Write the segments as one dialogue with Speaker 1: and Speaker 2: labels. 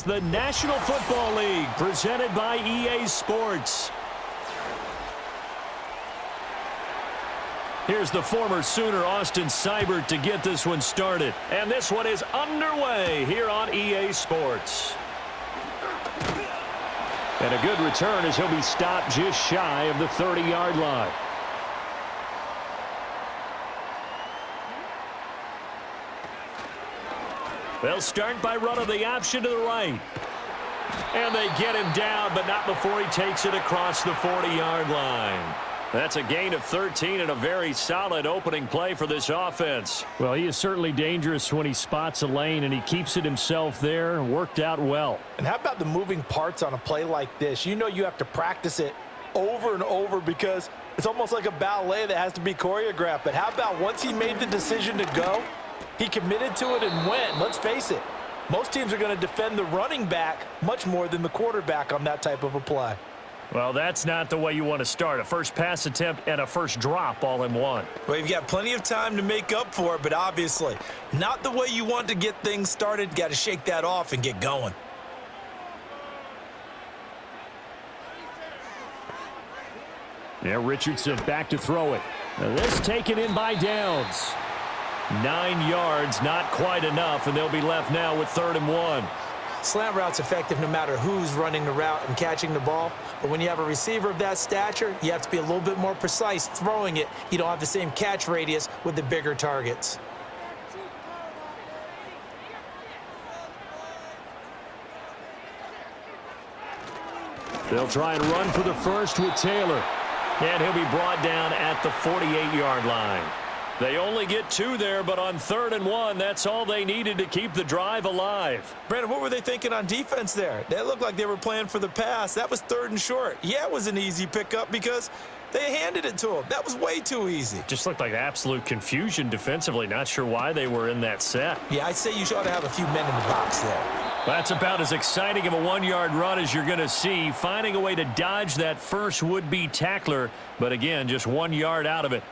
Speaker 1: The National Football League, presented by EA Sports. Here's the former Sooner, Austin Seibert, to get this one started. And this one is underway here on EA Sports. And a good return as he'll be stopped just shy of the 30-yard line. They'll start by running the option to the right. And they get him down, but not before he takes it across the 40-yard line. That's a gain of 13 and a very solid opening play for this offense. Well, he is certainly dangerous when he spots a lane, and he keeps it himself there. Worked out well.
Speaker 2: And how about the moving parts on a play like this? You know you have to practice it over and over because it's almost like a ballet that has to be choreographed. But how about once he made the decision to go, he committed to it and went. Let's face it, most teams are going to defend the running back much more than the quarterback on that type of a play.
Speaker 1: Well, that's not the way you want to start. A first pass attempt and a first drop all in one.
Speaker 2: Well, you've got plenty of time to make up for it, but obviously not the way you want to get things started. Got to shake that off and get going.
Speaker 1: Yeah, Richardson back to throw it. Now this taken in by Downs. 9 yards, not quite enough, and they'll be left now with 3rd and 1.
Speaker 2: Slant route's effective no matter who's running the route and catching the ball. But when you have a receiver of that stature, you have to be a little bit more precise throwing it. You don't have the same catch radius with the bigger targets.
Speaker 1: They'll try and run for the first with Taylor. And he'll be brought down at the 48-yard line. They only get 2 there, but on 3rd and 1, that's all they needed to keep the drive alive.
Speaker 2: Brandon, what were they thinking on defense there? They looked like they were playing for the pass. That was 3rd and short. Yeah, it was an easy pickup because they handed it to him. That was way too easy.
Speaker 1: Just looked like absolute confusion defensively. Not sure why they were in that set.
Speaker 2: Yeah, I'd say you ought to have a few men in the box there.
Speaker 1: That's about as exciting of a 1-yard run as you're going to see. Finding a way to dodge that first would-be tackler, but again, just 1 yard out of it.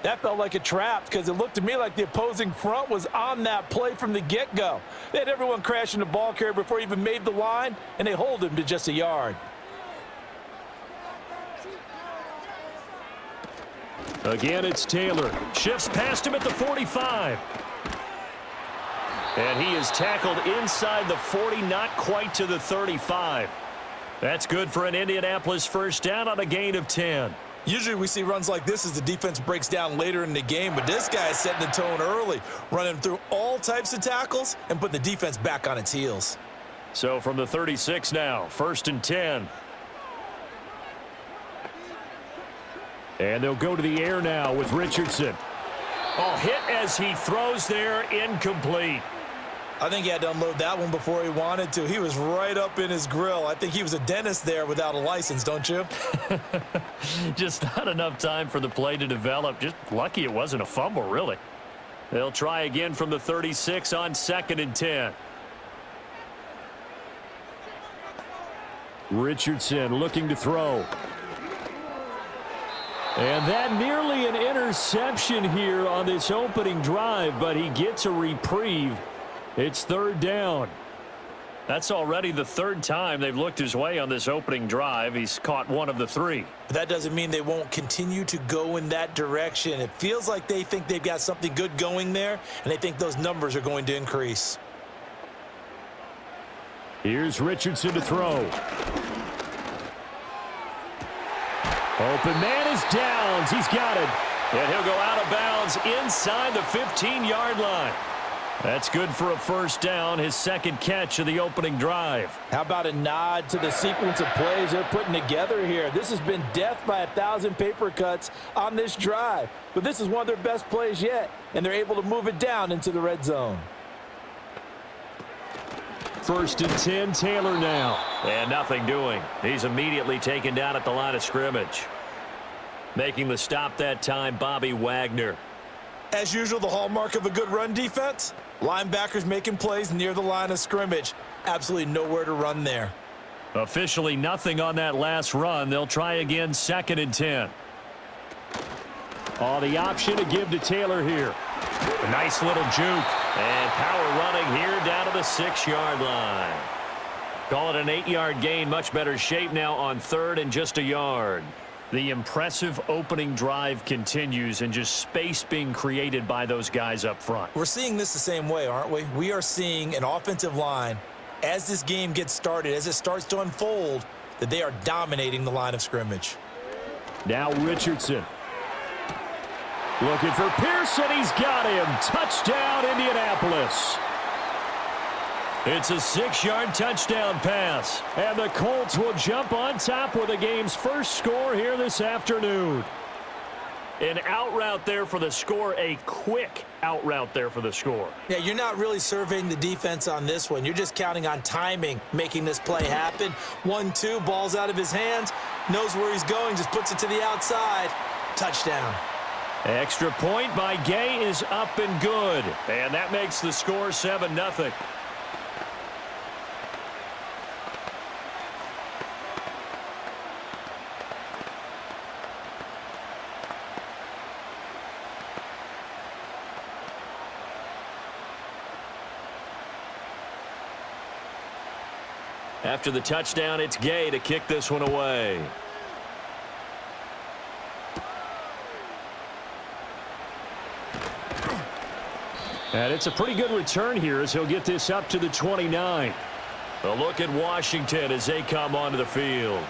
Speaker 2: That felt like a trap because it looked to me like the opposing front was on that play from the get-go. They had everyone crashing the ball carrier before he even made the line, and they hold him to just a yard.
Speaker 1: Again, it's Taylor. Shifts past him at the 45. And he is tackled inside the 40, not quite to the 35. That's good for an Indianapolis first down on a gain of 10.
Speaker 2: Usually we see runs like this as the defense breaks down later in the game, but this guy is setting the tone early, running through all types of tackles and putting the defense back on its heels.
Speaker 1: So from the 36 now, 1st and 10. And they'll go to the air now with Richardson. Oh, hit as he throws there, incomplete.
Speaker 2: I think he had to unload that one before he wanted to. He was right up in his grill. I think he was a dentist there without a license, don't you?
Speaker 1: Just not enough time for the play to develop. Just lucky it wasn't a fumble, really. They'll try again from the 36 on 2nd and 10. Richardson looking to throw. And that nearly an interception here on this opening drive, but he gets a reprieve. It's 3rd down. That's already the 3rd time they've looked his way on this opening drive. He's caught 1 of the 3.
Speaker 2: But that doesn't mean they won't continue to go in that direction. It feels like they think they've got something good going there, and they think those numbers are going to increase.
Speaker 1: Here's Richardson to throw. Open man is Downs. He's got it. And he'll go out of bounds inside the 15-yard line. That's good for a first down, his 2nd catch of the opening drive.
Speaker 2: How about a nod to the sequence of plays they're putting together here? This has been death by 1,000 paper cuts on this drive. But this is one of their best plays yet, and they're able to move it down into the red zone.
Speaker 1: 1st and 10, Taylor now. And nothing doing. He's immediately taken down at the line of scrimmage. Making the stop that time, Bobby Wagner.
Speaker 2: As usual, the hallmark of a good run defense, linebackers making plays near the line of scrimmage. Absolutely nowhere to run there.
Speaker 1: Officially nothing on that last run. They'll try again, 2nd and 10. Oh, the option to give to Taylor here. A nice little juke. And power running here down to the 6-yard line. Call it an 8-yard gain. Much better shape now on 3rd and just a yard. The impressive opening drive continues, and just space being created by those guys up front.
Speaker 2: We're seeing this the same way, aren't we? We are seeing an offensive line, as this game gets started, as it starts to unfold, that they are dominating the line of scrimmage.
Speaker 1: Now Richardson. Looking for Pearson. He's got him. Touchdown, Indianapolis. It's a 6-yard touchdown pass. And the Colts will jump on top with the game's first score here this afternoon. An out route there for the score. A quick out route there for the score.
Speaker 2: Yeah, you're not really surveying the defense on this one. You're just counting on timing, making this play happen. 1-2, ball's out of his hands. Knows where he's going, just puts it to the outside. Touchdown.
Speaker 1: Extra point by Gay is up and good. And that makes the score 7-0. After the touchdown, it's Gay to kick this one away. And it's a pretty good return here as he'll get this up to the 29. A look at Washington as they come onto the field.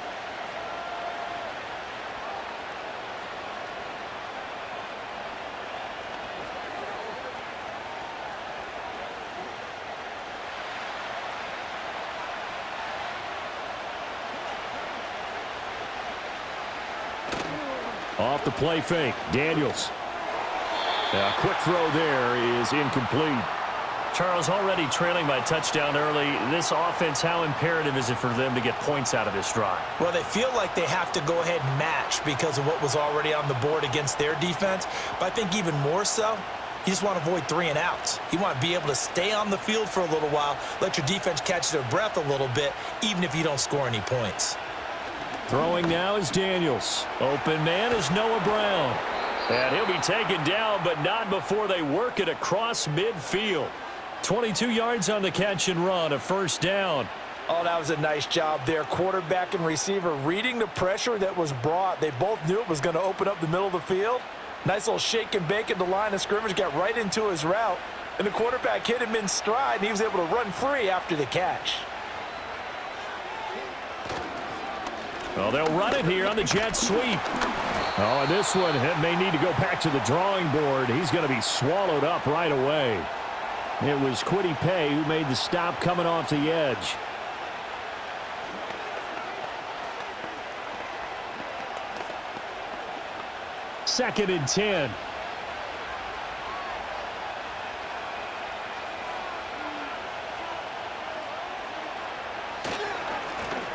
Speaker 1: Off the play fake, Daniels. A quick throw there is incomplete. Charles, already trailing by touchdown early. This offense, how imperative is it for them to get points out of this drive?
Speaker 2: Well, they feel like they have to go ahead and match because of what was already on the board against their defense. But I think even more so, you just want to avoid 3 and outs. You want to be able to stay on the field for a little while, let your defense catch their breath a little bit, even if you don't score any points.
Speaker 1: Throwing now is Daniels. Open man is Noah Brown. And he'll be taken down, but not before they work it across midfield. 22 yards on the catch and run, a first down.
Speaker 2: Oh, that was a nice job there. Quarterback and receiver reading the pressure that was brought. They both knew it was going to open up the middle of the field. Nice little shake and bake at the line of scrimmage, got right into his route. And the quarterback hit him in stride, and he was able to run free after the catch.
Speaker 1: Well, they'll run it here on the jet sweep. Oh, and this one may need to go back to the drawing board. He's going to be swallowed up right away. It was Kwity Paye who made the stop coming off the edge. Second and 10.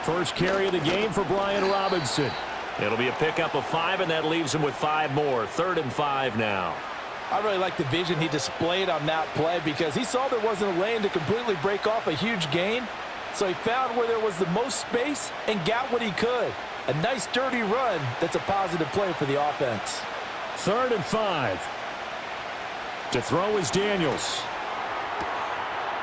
Speaker 1: First carry of the game for Brian Robinson. It'll be a pickup of 5, and that leaves him with 5 more. 3rd and 5 now.
Speaker 2: I really like the vision he displayed on that play because he saw there wasn't a lane to completely break off a huge gain. So he found where there was the most space and got what he could. A nice dirty run that's a positive play for the offense.
Speaker 1: 3rd and 5. To throw is Daniels.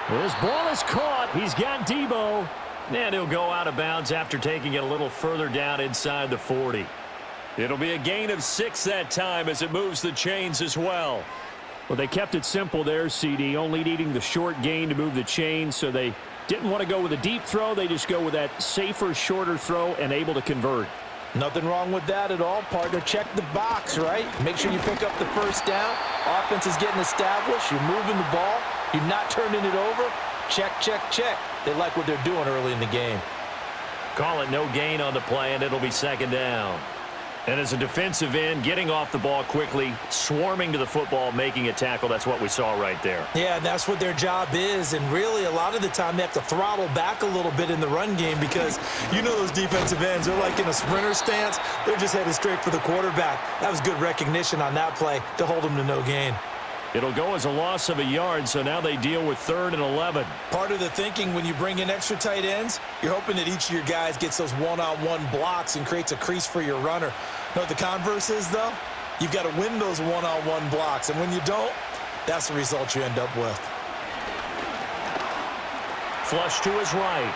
Speaker 1: This ball is caught. He's got Debo. And he'll go out of bounds after taking it a little further down inside the 40. It'll be a gain of 6 that time as it moves the chains as well. Well, they kept it simple there, CD, only needing the short gain to move the chains, so they didn't want to go with a deep throw. They just go with that safer, shorter throw and able to convert.
Speaker 2: Nothing wrong with that at all, partner. Check the box, right? Make sure you pick up the first down. Offense is getting established. You're moving the ball. You're not turning it over. Check, check, check. They like what they're doing early in the game.
Speaker 1: Call it no gain on the play, and it'll be 2nd down. And as a defensive end, getting off the ball quickly, swarming to the football, making a tackle, that's what we saw right there.
Speaker 2: Yeah, that's what their job is. And really, a lot of the time, they have to throttle back a little bit in the run game because you know those defensive ends, they're like in a sprinter stance. They're just headed straight for the quarterback. That was good recognition on that play to hold them to no gain.
Speaker 1: It'll go as a loss of a yard, so now they deal with 3rd and 11.
Speaker 2: Part of the thinking when you bring in extra tight ends, you're hoping that each of your guys gets those one-on-one blocks and creates a crease for your runner. You know what the converse is, though? You've got to win those one-on-one blocks, and when you don't, that's the result you end up with.
Speaker 1: flush to his right.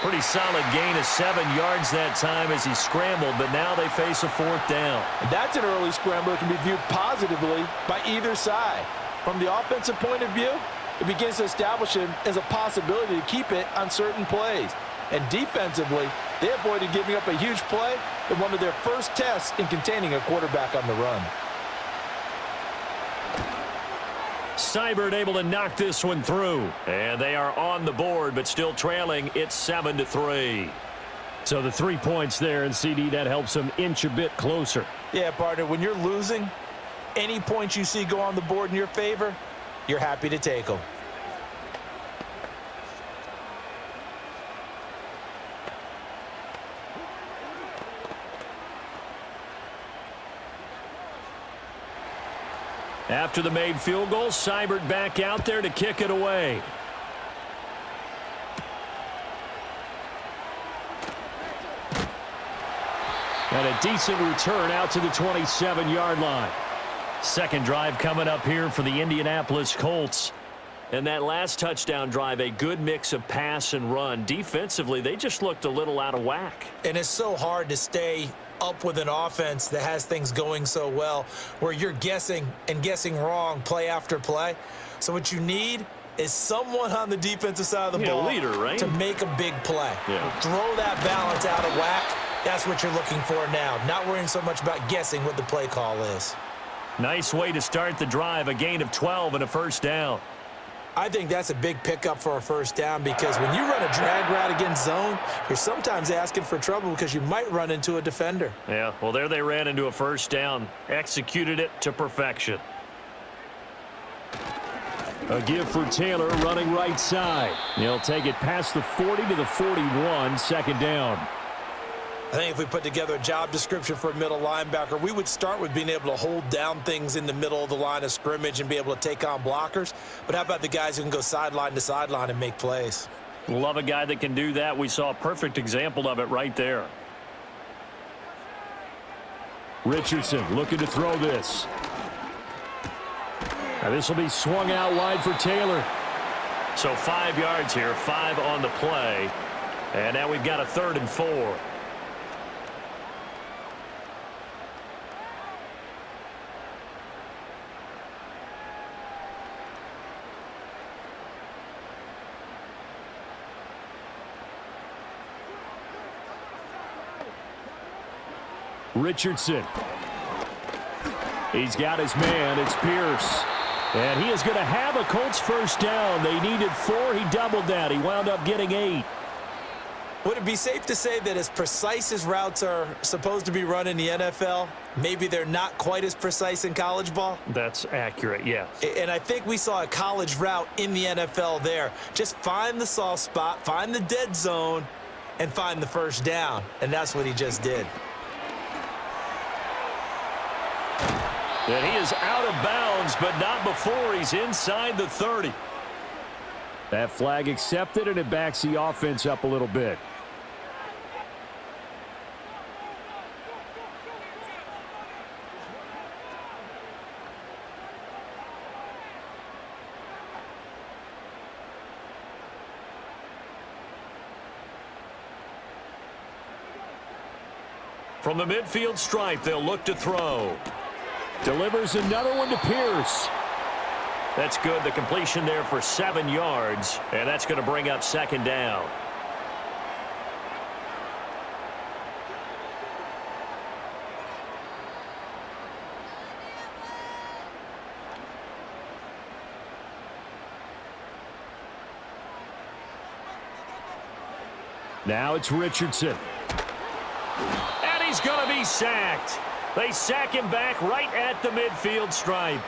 Speaker 1: Pretty solid gain of 7 yards that time as he scrambled, but now they face a 4th down.
Speaker 2: That's an early scramble that can be viewed positively by either side. From the offensive point of view, it begins to establish him as a possibility to keep it on certain plays. And defensively, they avoided giving up a huge play in one of their first tests in containing a quarterback on the run.
Speaker 1: Seibert able to knock this one through. And they are on the board, but still trailing. It's 7-3.
Speaker 3: So the 3 points there, and CD, that helps them inch a bit closer.
Speaker 2: Yeah, partner, when you're losing, any points you see go on the board in your favor, you're happy to take them.
Speaker 1: After the made field goal, Seibert back out there to kick it away.
Speaker 3: And a decent return out to the 27-yard line.
Speaker 1: Second drive coming up here for the Indianapolis Colts. And that last touchdown drive, a good mix of pass and run. Defensively, they just looked a little out of whack.
Speaker 2: And it's so hard to stay up with an offense that has things going so well, where you're guessing and guessing wrong play after play. So what you need is someone on the defensive side of the ball
Speaker 1: leader, right?
Speaker 2: to make a big play.
Speaker 1: Yeah.
Speaker 2: Throw that balance out of whack. That's what you're looking for now. Not worrying so much about guessing what the play call is.
Speaker 1: Nice way to start the drive, a gain of 12 and a first down.
Speaker 2: I think that's a big pickup for a first down, because when you run a drag route against zone, you're sometimes asking for trouble because you might run into a defender.
Speaker 1: Yeah, well, there they ran into a first down. Executed it to perfection.
Speaker 3: A give for Taylor running right side. He'll take it past the 40 to the 41, second down.
Speaker 2: I think if we put together a job description for a middle linebacker, we would start with being able to hold down things in the middle of the line of scrimmage and be able to take on blockers. But how about the guys who can go sideline to sideline and make plays?
Speaker 1: Love a guy that can do that. We saw a perfect example of it right there.
Speaker 3: Richardson looking to throw this. Now this will be swung out wide for Taylor.
Speaker 1: So 5 yards here, 5 on the play. And now we've got a 3rd and 4.
Speaker 3: Richardson. He's got his man. It's Pierce. And he is going to have a Colts first down. They needed 4. He doubled that. He wound up getting 8.
Speaker 2: Would it be safe to say that as precise as routes are supposed to be run in the NFL, maybe they're not quite as precise in college ball?
Speaker 1: That's accurate, yes.
Speaker 2: And I think we saw a college route in the NFL there. Just find the soft spot, find the dead zone, and find the first down. And that's what he just did.
Speaker 1: And he is out of bounds, but not before he's inside the 30.
Speaker 3: That flag accepted, and it backs the offense up a little bit.
Speaker 1: From the midfield stripe, they'll look to throw.
Speaker 3: Delivers another one to Pierce.
Speaker 1: That's good. The completion there for 7 yards, and that's going to bring up second down.
Speaker 3: Now it's Richardson.
Speaker 1: And he's going to be sacked. They sack him back right at the midfield stripe.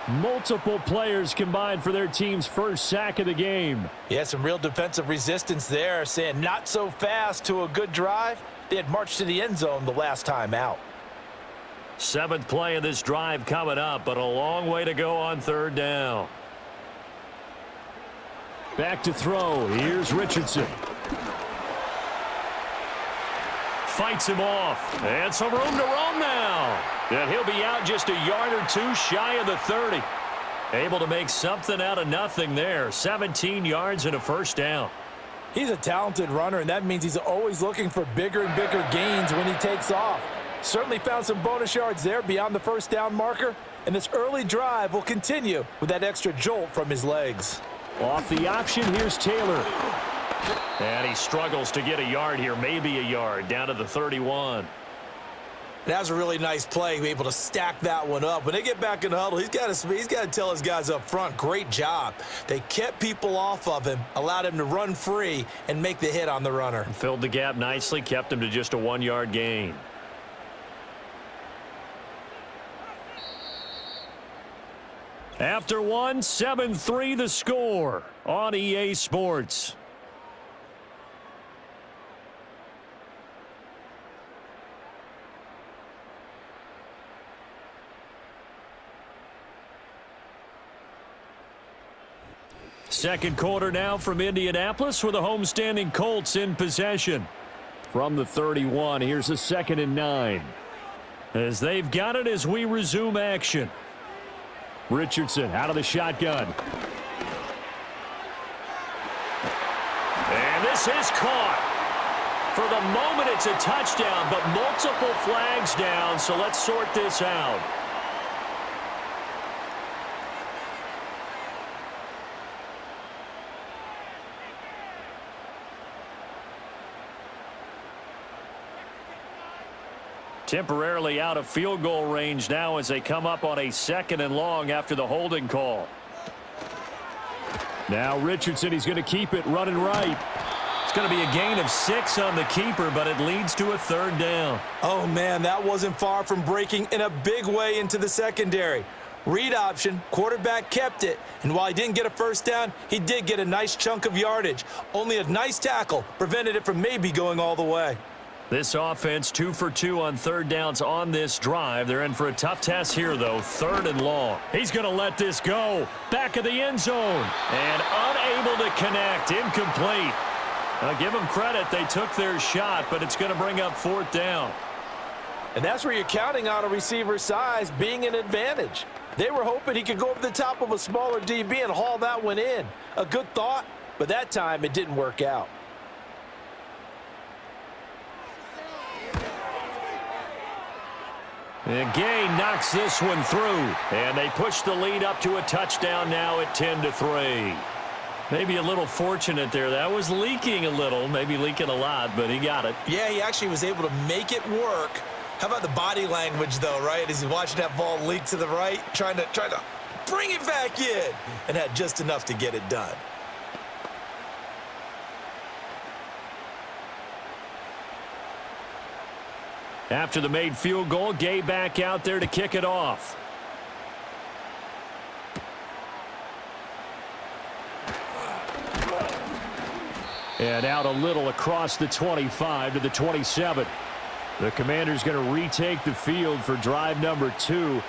Speaker 3: Multiple players combined for their team's first sack of the game.
Speaker 2: Yeah, some real defensive resistance there, saying not so fast to a good drive. They had marched to the end zone the last time out.
Speaker 1: 7th play of this drive coming up, but a long way to go on 3rd down.
Speaker 3: Back to throw. Here's Richardson.
Speaker 1: Fights him off. And some room to roam now. And he'll be out just a yard or two shy of the 30. Able to make something out of nothing there. 17 yards and a first down.
Speaker 2: He's a talented runner, and that means he's always looking for bigger and bigger gains when he takes off. Certainly found some bonus yards there beyond the first down marker, and this early drive will continue with that extra jolt from his legs.
Speaker 3: Off the option, here's Taylor.
Speaker 1: And he struggles to get a yard here, maybe a yard, down to the 31.
Speaker 2: That was a really nice play, able to stack that one up. When they get back in the huddle, he's got to tell his guys up front, great job. They kept people off of him, allowed him to run free and make the hit on the runner.
Speaker 1: Filled the gap nicely, kept him to just a 1-yard gain. After one, 7-3 the score on EA Sports. Second quarter now from Indianapolis with the homestanding Colts in possession.
Speaker 3: From the 31, here's a 2nd and 9.
Speaker 1: As they've got it as we resume action.
Speaker 3: Richardson out of the shotgun.
Speaker 1: And this is caught. For the moment, it's a touchdown, but multiple flags down, so let's sort this out. Temporarily out of field goal range now as they come up on a 2nd and long after the holding call.
Speaker 3: Now Richardson, he's going to keep it running right.
Speaker 1: It's going to be a gain of 6 on the keeper, but it leads to a 3rd down.
Speaker 2: Oh, man, that wasn't far from breaking in a big way into the secondary. Read option, quarterback kept it, and while he didn't get a first down, he did get a nice chunk of yardage. Only a nice tackle prevented it from maybe going all the way.
Speaker 1: This offense 2 for 2 on 3rd downs on this drive. They're in for a tough test here, though. 3rd and long. He's going to let this go. Back of the end zone. And unable to connect. Incomplete. Now, give them credit. They took their shot, but it's going to bring up 4th down.
Speaker 2: And that's where you're counting on a receiver's size being an advantage. They were hoping he could go over the top of a smaller DB and haul that one in. A good thought, but that time it didn't work out.
Speaker 1: And Gay knocks this one through. And they push the lead up to a touchdown now at 10-3. Maybe a little fortunate there. That was leaking a little, maybe leaking a lot, but he got it.
Speaker 2: Yeah, he actually was able to make it work. How about the body language, though, right? As he's watching that ball leak to the right, trying to bring it back in, and had just enough to get it done.
Speaker 1: After the made field goal, Gay back out there to kick it off.
Speaker 3: And out a little across the 25 to the 27. The Commanders going to retake the field for drive number 2.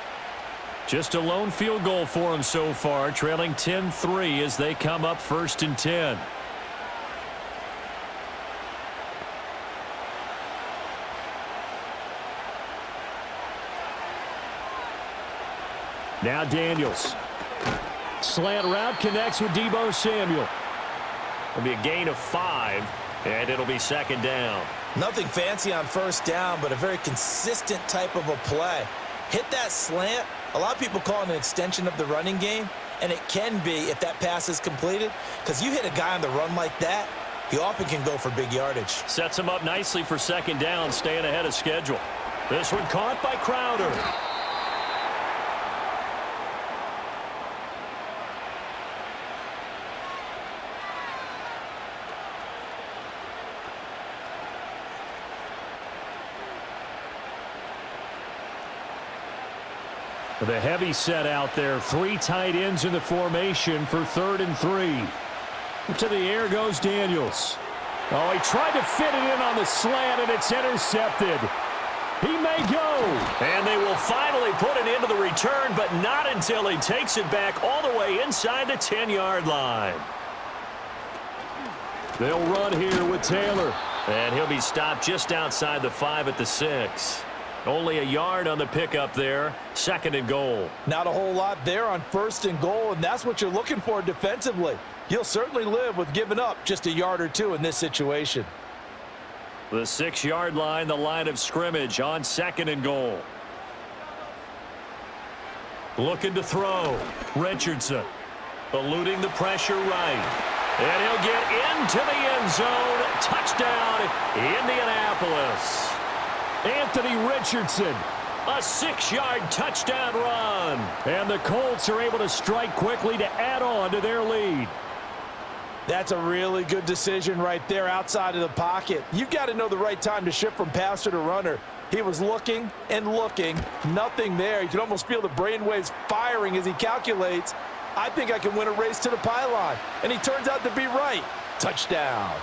Speaker 3: Just a lone field goal for them so far, trailing 10-3 as they come up 1st and 10. Now Daniels. Slant route connects with Deebo Samuel.
Speaker 1: It'll be a gain of 5, and it'll be 2nd down.
Speaker 2: Nothing fancy on 1st down, but a very consistent type of a play. Hit that slant. A lot of people call it an extension of the running game, and it can be if that pass is completed, because you hit a guy on the run like that, he often can go for big yardage.
Speaker 1: Sets him up nicely for 2nd down, staying ahead of schedule. This one caught by Crowder.
Speaker 3: The heavy set out there. 3 tight ends in the formation for 3rd and 3. To the air goes Daniels. Oh, he tried to fit it in on the slant, and it's intercepted. He may go.
Speaker 1: And they will finally put it into the return, but not until he takes it back all the way inside the 10-yard line.
Speaker 3: They'll run here with Taylor.
Speaker 1: And he'll be stopped just outside the 5 at the 6. Only a yard on the pickup there. 2nd and goal.
Speaker 2: Not a whole lot there on 1st and goal, and that's what you're looking for defensively. You'll certainly live with giving up just a yard or two in this situation.
Speaker 1: The 6-yard line, the line of scrimmage on 2nd and goal. Looking to throw. Richardson eluding the pressure right. And he'll get into the end zone. Touchdown, Indianapolis.
Speaker 3: Anthony Richardson.
Speaker 1: A 6-yard touchdown run.
Speaker 3: And the Colts are able to strike quickly to add on to their lead.
Speaker 2: That's a really good decision right there outside of the pocket. You've got to know the right time to shift from passer to runner. He was looking and looking. Nothing there. You can almost feel the brainwaves firing as he calculates, I think I can win a race to the pylon. And he turns out to be right. Touchdown.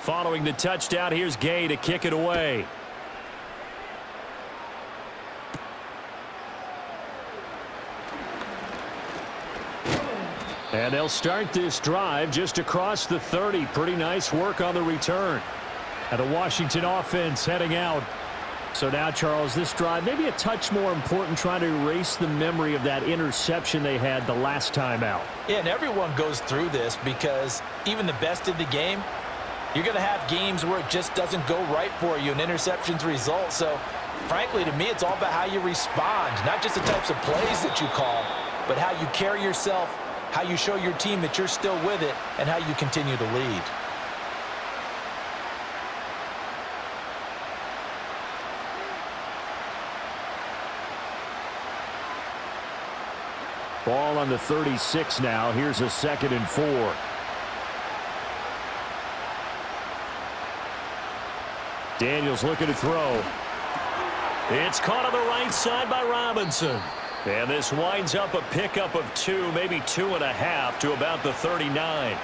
Speaker 1: Following the touchdown, here's Gay to kick it away.
Speaker 3: And they'll start this drive just across the 30. Pretty nice work on the return. And the Washington offense heading out. So now, Charles, this drive maybe a touch more important, trying to erase the memory of that interception they had the last time out.
Speaker 2: Yeah, and everyone goes through this because even the best in the game, you're going to have games where it just doesn't go right for you and interceptions result. So, frankly, to me, it's all about how you respond, not just the types of plays that you call, but how you carry yourself, how you show your team that you're still with it, and how you continue to lead.
Speaker 3: Ball on the 36 now. Here's a 2nd and 4. Daniels looking to throw.
Speaker 1: It's caught on the right side by Robinson. And this winds up a pickup of 2, maybe 2.5 to about the 39.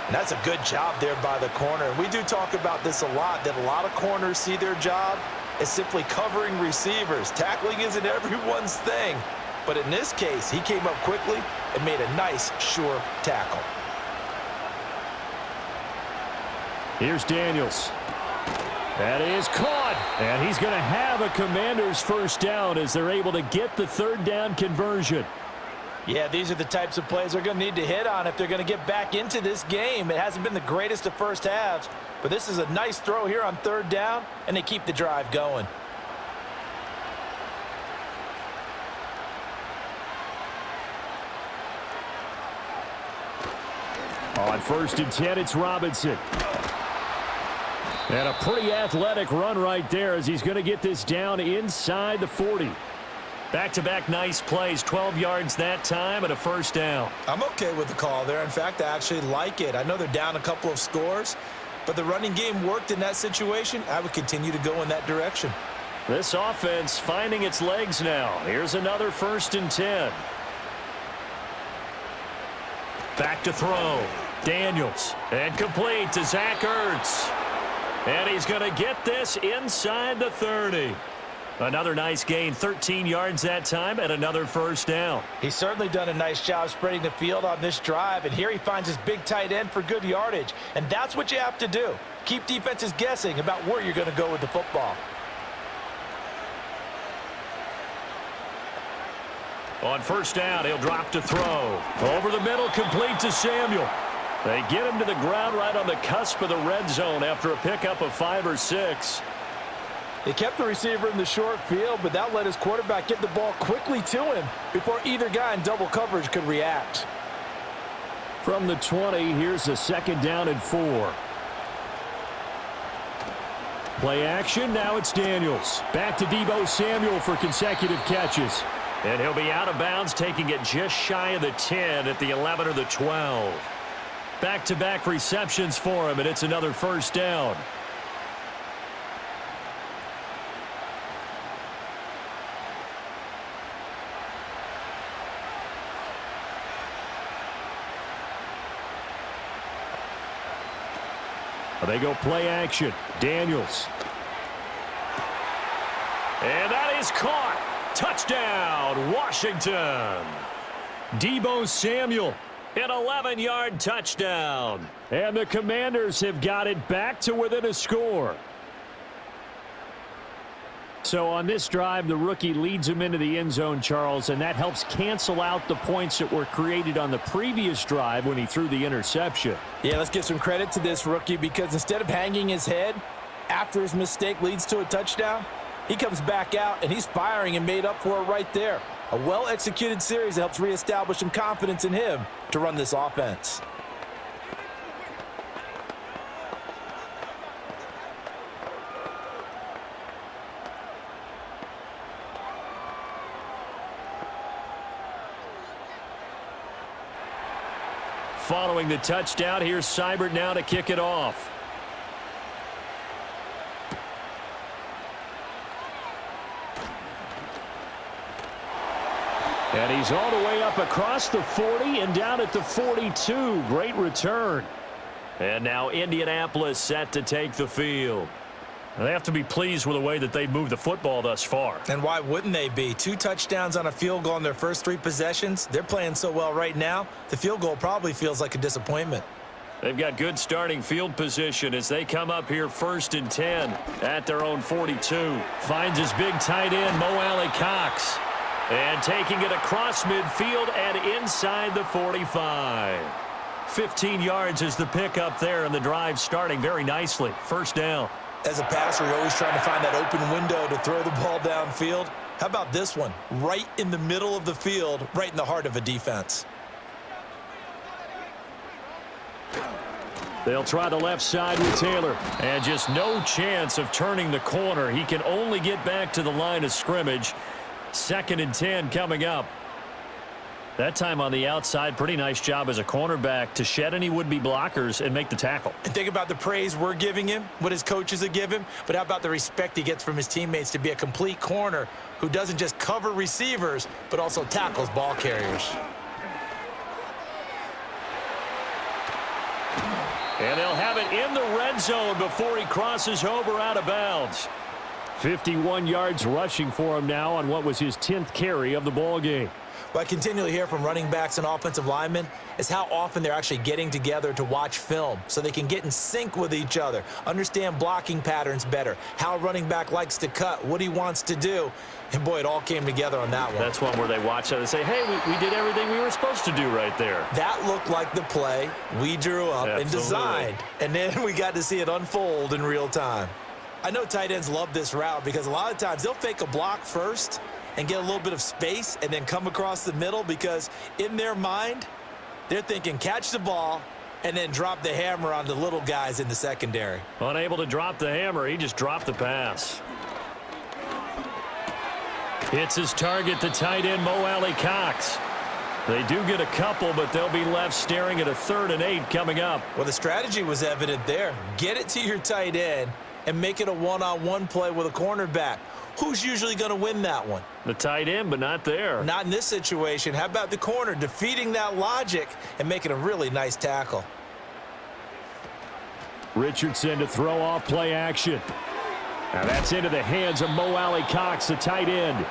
Speaker 2: And that's a good job there by the corner. We do talk about this a lot, that a lot of corners see their job as simply covering receivers. Tackling isn't everyone's thing. But in this case, he came up quickly and made a nice, sure tackle.
Speaker 3: Here's Daniels. That is caught. And he's going to have a Commanders first down as they're able to get the 3rd down conversion.
Speaker 2: Yeah, these are the types of plays they're going to need to hit on if they're going to get back into this game. It hasn't been the greatest of first halves, but this is a nice throw here on 3rd down, and they keep the drive going.
Speaker 3: On 1st and 10, it's Robinson. And a pretty athletic run right there as he's going to get this down inside the 40.
Speaker 1: Back-to-back nice plays, 12 yards that time and a first down.
Speaker 2: I'm okay with the call there. In fact, I actually like it. I know they're down a couple of scores, but the running game worked in that situation. I would continue to go in that direction.
Speaker 1: This offense finding its legs now. Here's another 1st and 10. Back to throw. Daniels. And complete to Zach Ertz. And he's going to get this inside the 30. Another nice gain, 13 yards that time, and another first down.
Speaker 2: He's certainly done a nice job spreading the field on this drive, and here he finds his big tight end for good yardage. And that's what you have to do. Keep defenses guessing about where you're going to go with the football.
Speaker 1: On first down, he'll drop to throw. Over the middle, complete to Samuel. They get him to the ground right on the cusp of the red zone after a pickup of 5 or 6.
Speaker 2: They kept the receiver in the short field, but that let his quarterback get the ball quickly to him before either guy in double coverage could react.
Speaker 3: From the 20, here's a 2nd down and 4. Play action, now it's Daniels. Back to Deebo Samuel for consecutive catches.
Speaker 1: And he'll be out of bounds, taking it just shy of the 10 at the 11 or the 12. Back-to-back receptions for him, and it's another first down.
Speaker 3: They go play action. Daniels.
Speaker 1: And that is caught. Touchdown, Washington.
Speaker 3: Deebo Samuel.
Speaker 1: An 11-yard touchdown.
Speaker 3: And the Commanders have got it back to within a score. So on this drive, the rookie leads him into the end zone, Charles, and that helps cancel out the points that were created on the previous drive when he threw the interception.
Speaker 2: Yeah, let's give some credit to this rookie because instead of hanging his head after his mistake leads to a touchdown, he comes back out and he's firing and made up for it right there. A well-executed series that helps reestablish some confidence in him to run this offense.
Speaker 1: Following the touchdown, here's Seibert now to kick it off.
Speaker 3: And he's all the way up across the 40 and down at the 42. Great return.
Speaker 1: And now Indianapolis set to take the field.
Speaker 3: They have to be pleased with the way that they've moved the football thus far.
Speaker 2: And why wouldn't they be? 2 touchdowns on a field goal in their first 3 possessions. They're playing so well right now, the field goal probably feels like a disappointment.
Speaker 1: They've got good starting field position as they come up here 1st and 10 at their own 42.
Speaker 3: Finds his big tight end, Mo Alley-Cox.
Speaker 1: And taking it across midfield and inside the 45. 15 yards is the pickup there, and the drive starting very nicely. First down.
Speaker 2: As a passer, you're always trying to find that open window to throw the ball downfield. How about this one? Right in the middle of the field, right in the heart of a defense.
Speaker 3: They'll try the left side with Taylor.
Speaker 1: And just no chance of turning the corner. He can only get back to the line of scrimmage. 2nd and 10 coming up.
Speaker 3: That time on the outside, pretty nice job as a cornerback to shed any would-be blockers and make the tackle.
Speaker 2: And think about the praise we're giving him, what his coaches have given him, but how about the respect he gets from his teammates to be a complete corner who doesn't just cover receivers, but also tackles ball carriers.
Speaker 1: And they'll have it in the red zone before he crosses over out of bounds.
Speaker 3: 51 yards rushing for him now on what was his 10th carry of the ball game.
Speaker 2: What I continually hear from running backs and offensive linemen is how often they're actually getting together to watch film so they can get in sync with each other, understand blocking patterns better, how a running back likes to cut, what he wants to do. And, boy, it all came together on that one.
Speaker 1: That's one where they watch it and say, hey, we did everything we were supposed to do right there.
Speaker 2: That looked like the play we drew up and designed, and then we got to see it unfold in real time. I know tight ends love this route because a lot of times they'll fake a block first and get a little bit of space and then come across the middle because in their mind, they're thinking catch the ball and then drop the hammer on the little guys in the secondary.
Speaker 1: Unable to drop the hammer, he just dropped the pass.
Speaker 3: Hits his target, the tight end, Mo Alley-Cox. They do get a couple, but they'll be left staring at a 3rd and 8 coming up.
Speaker 2: Well, the strategy was evident there. Get it to your tight end and make it a one-on-one play with a cornerback. Who's usually going to win that one?
Speaker 1: The tight end, but not there.
Speaker 2: Not in this situation. How about the corner defeating that logic and making a really nice tackle?
Speaker 3: Richardson to throw off play action. Now that's into the hands of Mo Alley-Cox, the tight end.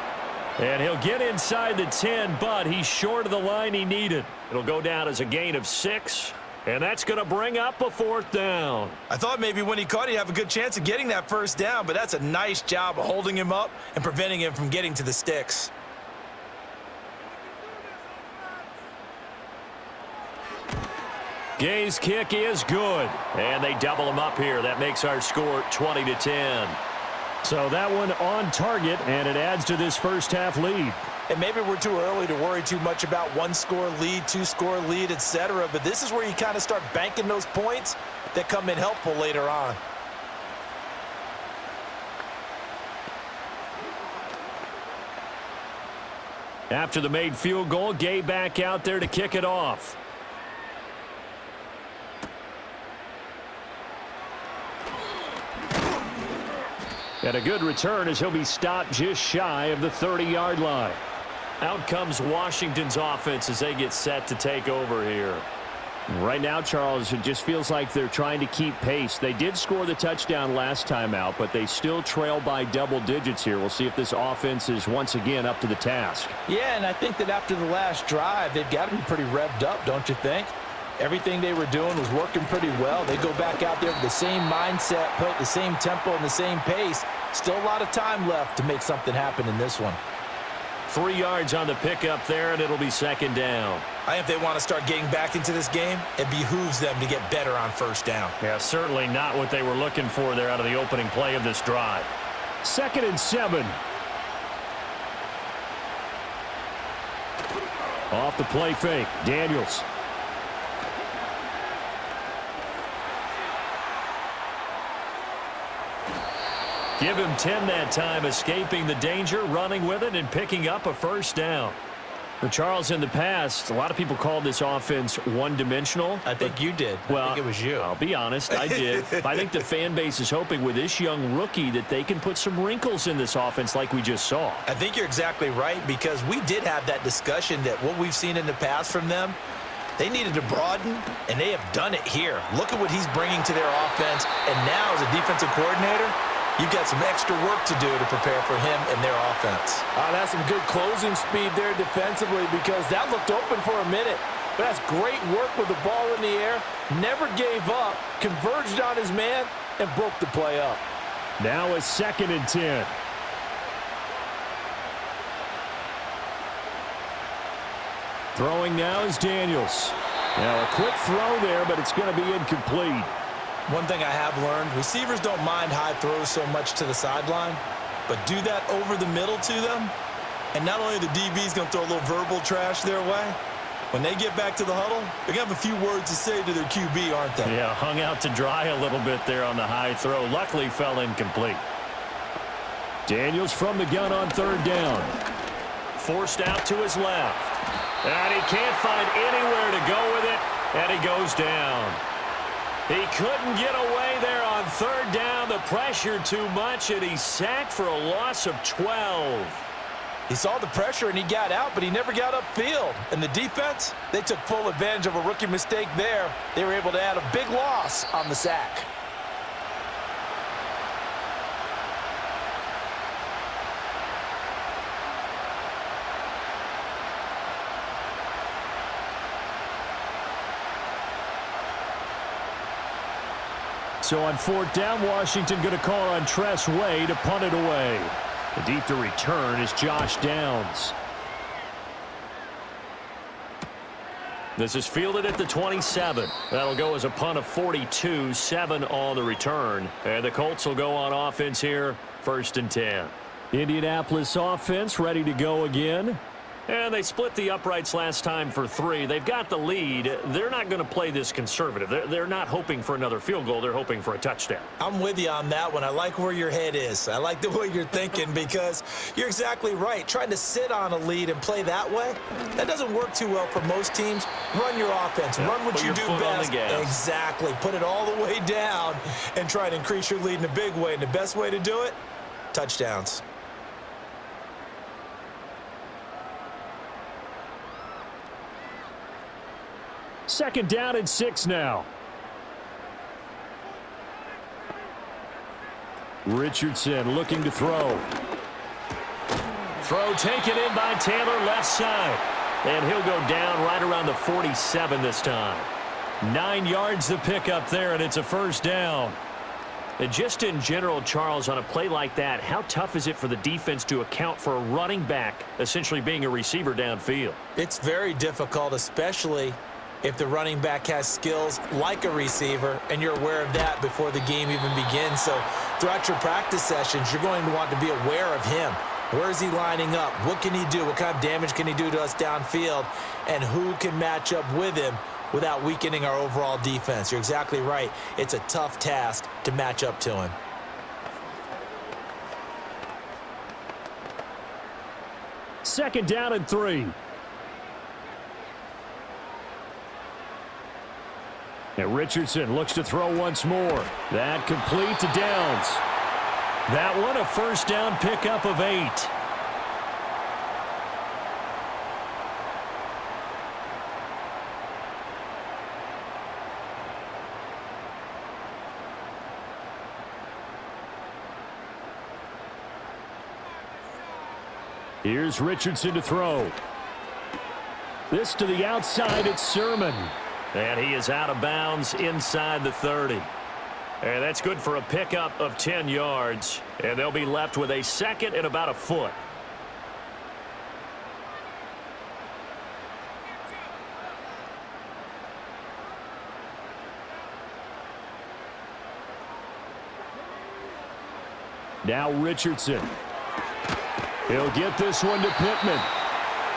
Speaker 1: And he'll get inside the 10, but he's short of the line he needed. It'll go down as a gain of 6. And that's going to bring up a 4th down.
Speaker 2: I thought maybe when he caught, he'd have a good chance of getting that 1st down, but that's a nice job of holding him up and preventing him from getting to the sticks.
Speaker 1: Gay's kick is good. And they double him up here. That makes our score 20-10.
Speaker 3: So that one on target, and it adds to this first half lead.
Speaker 2: And maybe we're too early to worry too much about 1-score lead, 2-score lead, etc. But this is where you kind of start banking those points that come in helpful later on.
Speaker 3: After the made field goal, Gay back out there to kick it off. And a good return as he'll be stopped just shy of the 30-yard line.
Speaker 1: Out comes Washington's offense as they get set to take over here.
Speaker 3: Right now, Charles, it just feels like they're trying to keep pace. They did score the touchdown last time out, but they still trail by double digits here. We'll see if this offense is once again up to the task.
Speaker 2: Yeah, and I think that after the last drive, they've got to be pretty revved up, don't you think? Everything they were doing was working pretty well. They go back out there with the same mindset, play at the same tempo and the same pace. Still a lot of time left to make something happen in this one.
Speaker 1: 3 yards on the pickup there, and it'll be second down.
Speaker 2: I think if they want to start getting back into this game, it behooves them to get better on first down.
Speaker 1: Yeah, certainly not what they were looking for there out of the opening play of this drive.
Speaker 3: 2nd and 7. Off the play fake, Daniels.
Speaker 1: Give him 10 that time, escaping the danger, running with it, and picking up a first down.
Speaker 3: Well, Charles, in the past, a lot of people called this offense one-dimensional.
Speaker 2: I think you did.
Speaker 3: Well,
Speaker 2: I think it was you.
Speaker 3: I'll be honest, I did. I think the fan base is hoping with this young rookie that they can put some wrinkles in this offense like we just saw.
Speaker 2: I think you're exactly right, because we did have that discussion that what we've seen in the past from them, they needed to broaden, and they have done it here. Look at what he's bringing to their offense, and now as a defensive coordinator, you've got some extra work to do to prepare for him and their offense. That's some good closing speed there defensively, because that looked open for a minute. But that's great work with the ball in the air. Never gave up, converged on his man, and broke the play up.
Speaker 3: Now a 2nd and 10. Throwing now is Daniels. Now a quick throw there, but it's going to be incomplete.
Speaker 2: One thing I have learned, receivers don't mind high throws so much to the sideline, but do that over the middle to them, and not only the DB's going to throw a little verbal trash their way, when they get back to the huddle, they're going to have a few words to say to their QB, aren't they?
Speaker 1: Yeah, hung out to dry a little bit there on the high throw. Luckily fell incomplete.
Speaker 3: Daniels from the gun on 3rd down.
Speaker 1: Forced out to his left. And he can't find anywhere to go with it, and he goes down. He couldn't get away there on 3rd down. The pressure too much, and he's sacked for a loss of 12.
Speaker 2: He saw the pressure and he got out, but he never got upfield. And the defense, they took full advantage of a rookie mistake there. They were able to add a big loss on the sack.
Speaker 3: So on 4th down, Washington going to call on Tress Way to punt it away. The deep to return is Josh Downs.
Speaker 1: This is fielded at the 27. That'll go as a punt of 42, 7 on the return. And the Colts will go on offense here, 1st and 10.
Speaker 3: Indianapolis offense ready to go again.
Speaker 1: And they split the uprights last time for 3. They've got the lead. They're not going to play this conservative. They're not hoping for another field goal. They're hoping for a touchdown.
Speaker 2: I'm with you on that one. I like where your head is. I like the way you're thinking, because you're exactly right. Trying to sit on a lead and play that way, that doesn't work too well for most teams. Run your offense.
Speaker 1: Yeah,
Speaker 2: run what you do best. Exactly. Put it all the way down and try to increase your lead in a big way. And the best way to do it, touchdowns.
Speaker 3: Second down and 6 now. Richardson looking to throw.
Speaker 1: Throw taken in by Taylor, left side. And he'll go down right around the 47 this time. 9 yards to pick up there, and it's a first down. And just in general, Charles, on a play like that, how tough is it for the defense to account for a running back essentially being a receiver downfield?
Speaker 2: It's very difficult, especially if the running back has skills like a receiver, and you're aware of that before the game even begins. So throughout your practice sessions, you're going to want to be aware of him. Where is he lining up? What can he do? What kind of damage can he do to us downfield? And who can match up with him without weakening our overall defense? You're exactly right. It's a tough task to match up to him.
Speaker 3: Second down and 3. And Richardson looks to throw once more. That complete to Downs.
Speaker 1: That one a first down pickup of 8.
Speaker 3: Here's Richardson to throw. This to the outside, it's Sermon.
Speaker 1: And he is out of bounds inside the 30. And that's good for a pickup of 10 yards. And they'll be left with a second and about a foot.
Speaker 3: Now Richardson. He'll get this one to Pittman.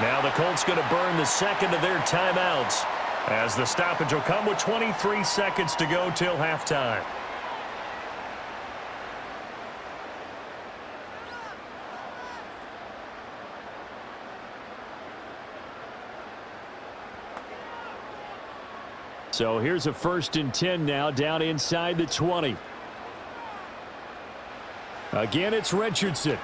Speaker 1: Now the Colts going to burn the second of their timeouts, as the stoppage will come with 23 seconds to go till halftime.
Speaker 3: So here's a 1st and 10 now, down inside the 20. Again, it's Richardson.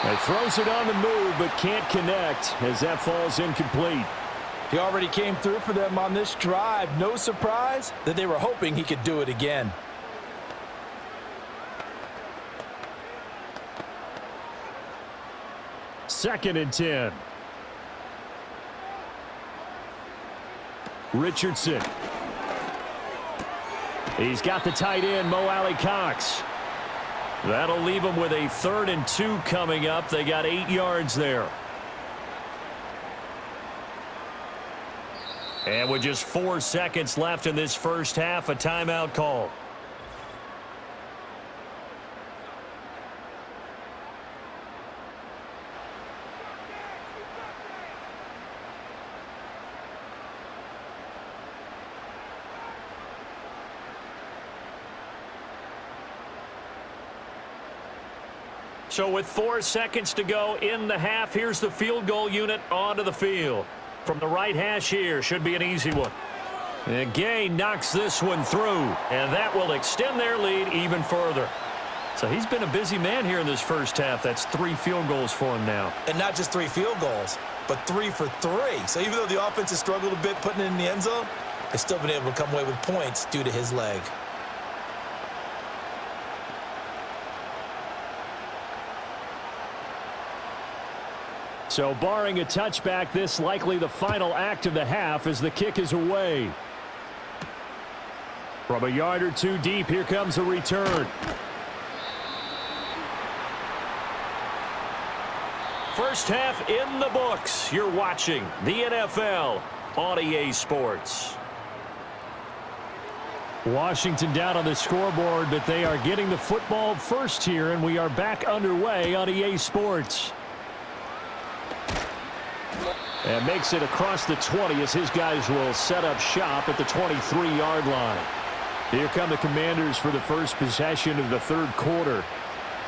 Speaker 3: He throws it on the move, but can't connect as that falls incomplete.
Speaker 2: He already came through for them on this drive. No surprise that they were hoping he could do it again.
Speaker 3: Second and 10. Richardson. He's got the tight end, Mo Alley-Cox. That'll leave them with a 3rd and 2 coming up. They got 8 yards there. And with just 4 seconds left in this first half, a timeout call. So with 4 seconds to go in the half, here's the field goal unit onto the field. From the right hash here, should be an easy one. And Gay knocks this one through, and that will extend their lead even further. So he's been a busy man here in this first half. That's 3 field goals for him now.
Speaker 2: And not just 3 field goals, but 3 for 3. So even though the offense has struggled a bit putting it in the end zone, they've still been able to come away with points due to his leg.
Speaker 3: So barring a touchback, this likely the final act of the half as the kick is away. From a yard or 2 deep, here comes a return.
Speaker 1: First half in the books. You're watching the NFL on EA Sports.
Speaker 3: Washington down on the scoreboard, but they are getting the football first here, and we are back underway on EA Sports. And makes it across the 20 as his guys will set up shop at the 23-yard line. Here come the Commanders for the first possession of the 3rd quarter.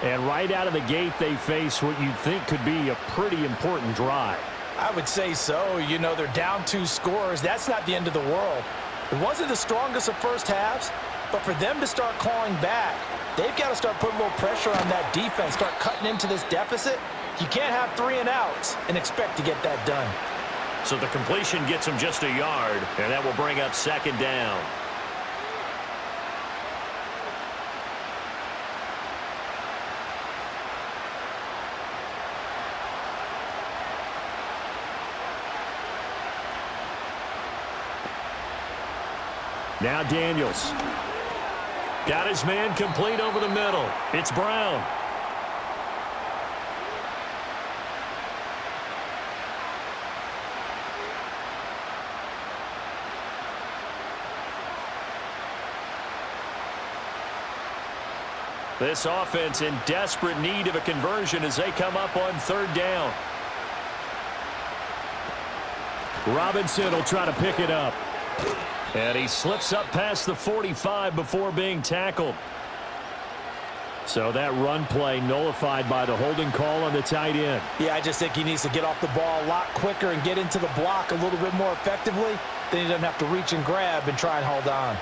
Speaker 3: And right out of the gate, they face what you'd think could be a pretty important drive.
Speaker 2: I would say so. You know, they're down 2 scores. That's not the end of the world. It wasn't the strongest of first halves, but for them to start clawing back, they've got to start putting a little pressure on that defense, start cutting into this deficit. You can't have 3 and outs and expect to get that done.
Speaker 1: So the completion gets him just a yard, and that will bring up 2nd down.
Speaker 3: Now Daniels.
Speaker 1: Got his man complete over the middle. It's Brown. This offense in desperate need of a conversion as they come up on 3rd down.
Speaker 3: Robinson will try to pick it up.
Speaker 1: And he slips up past the 45 before being tackled.
Speaker 3: So that run play nullified by the holding call on the tight end.
Speaker 2: Yeah, I just think he needs to get off the ball a lot quicker and get into the block a little bit more effectively. Then he doesn't have to reach and grab and try and hold on.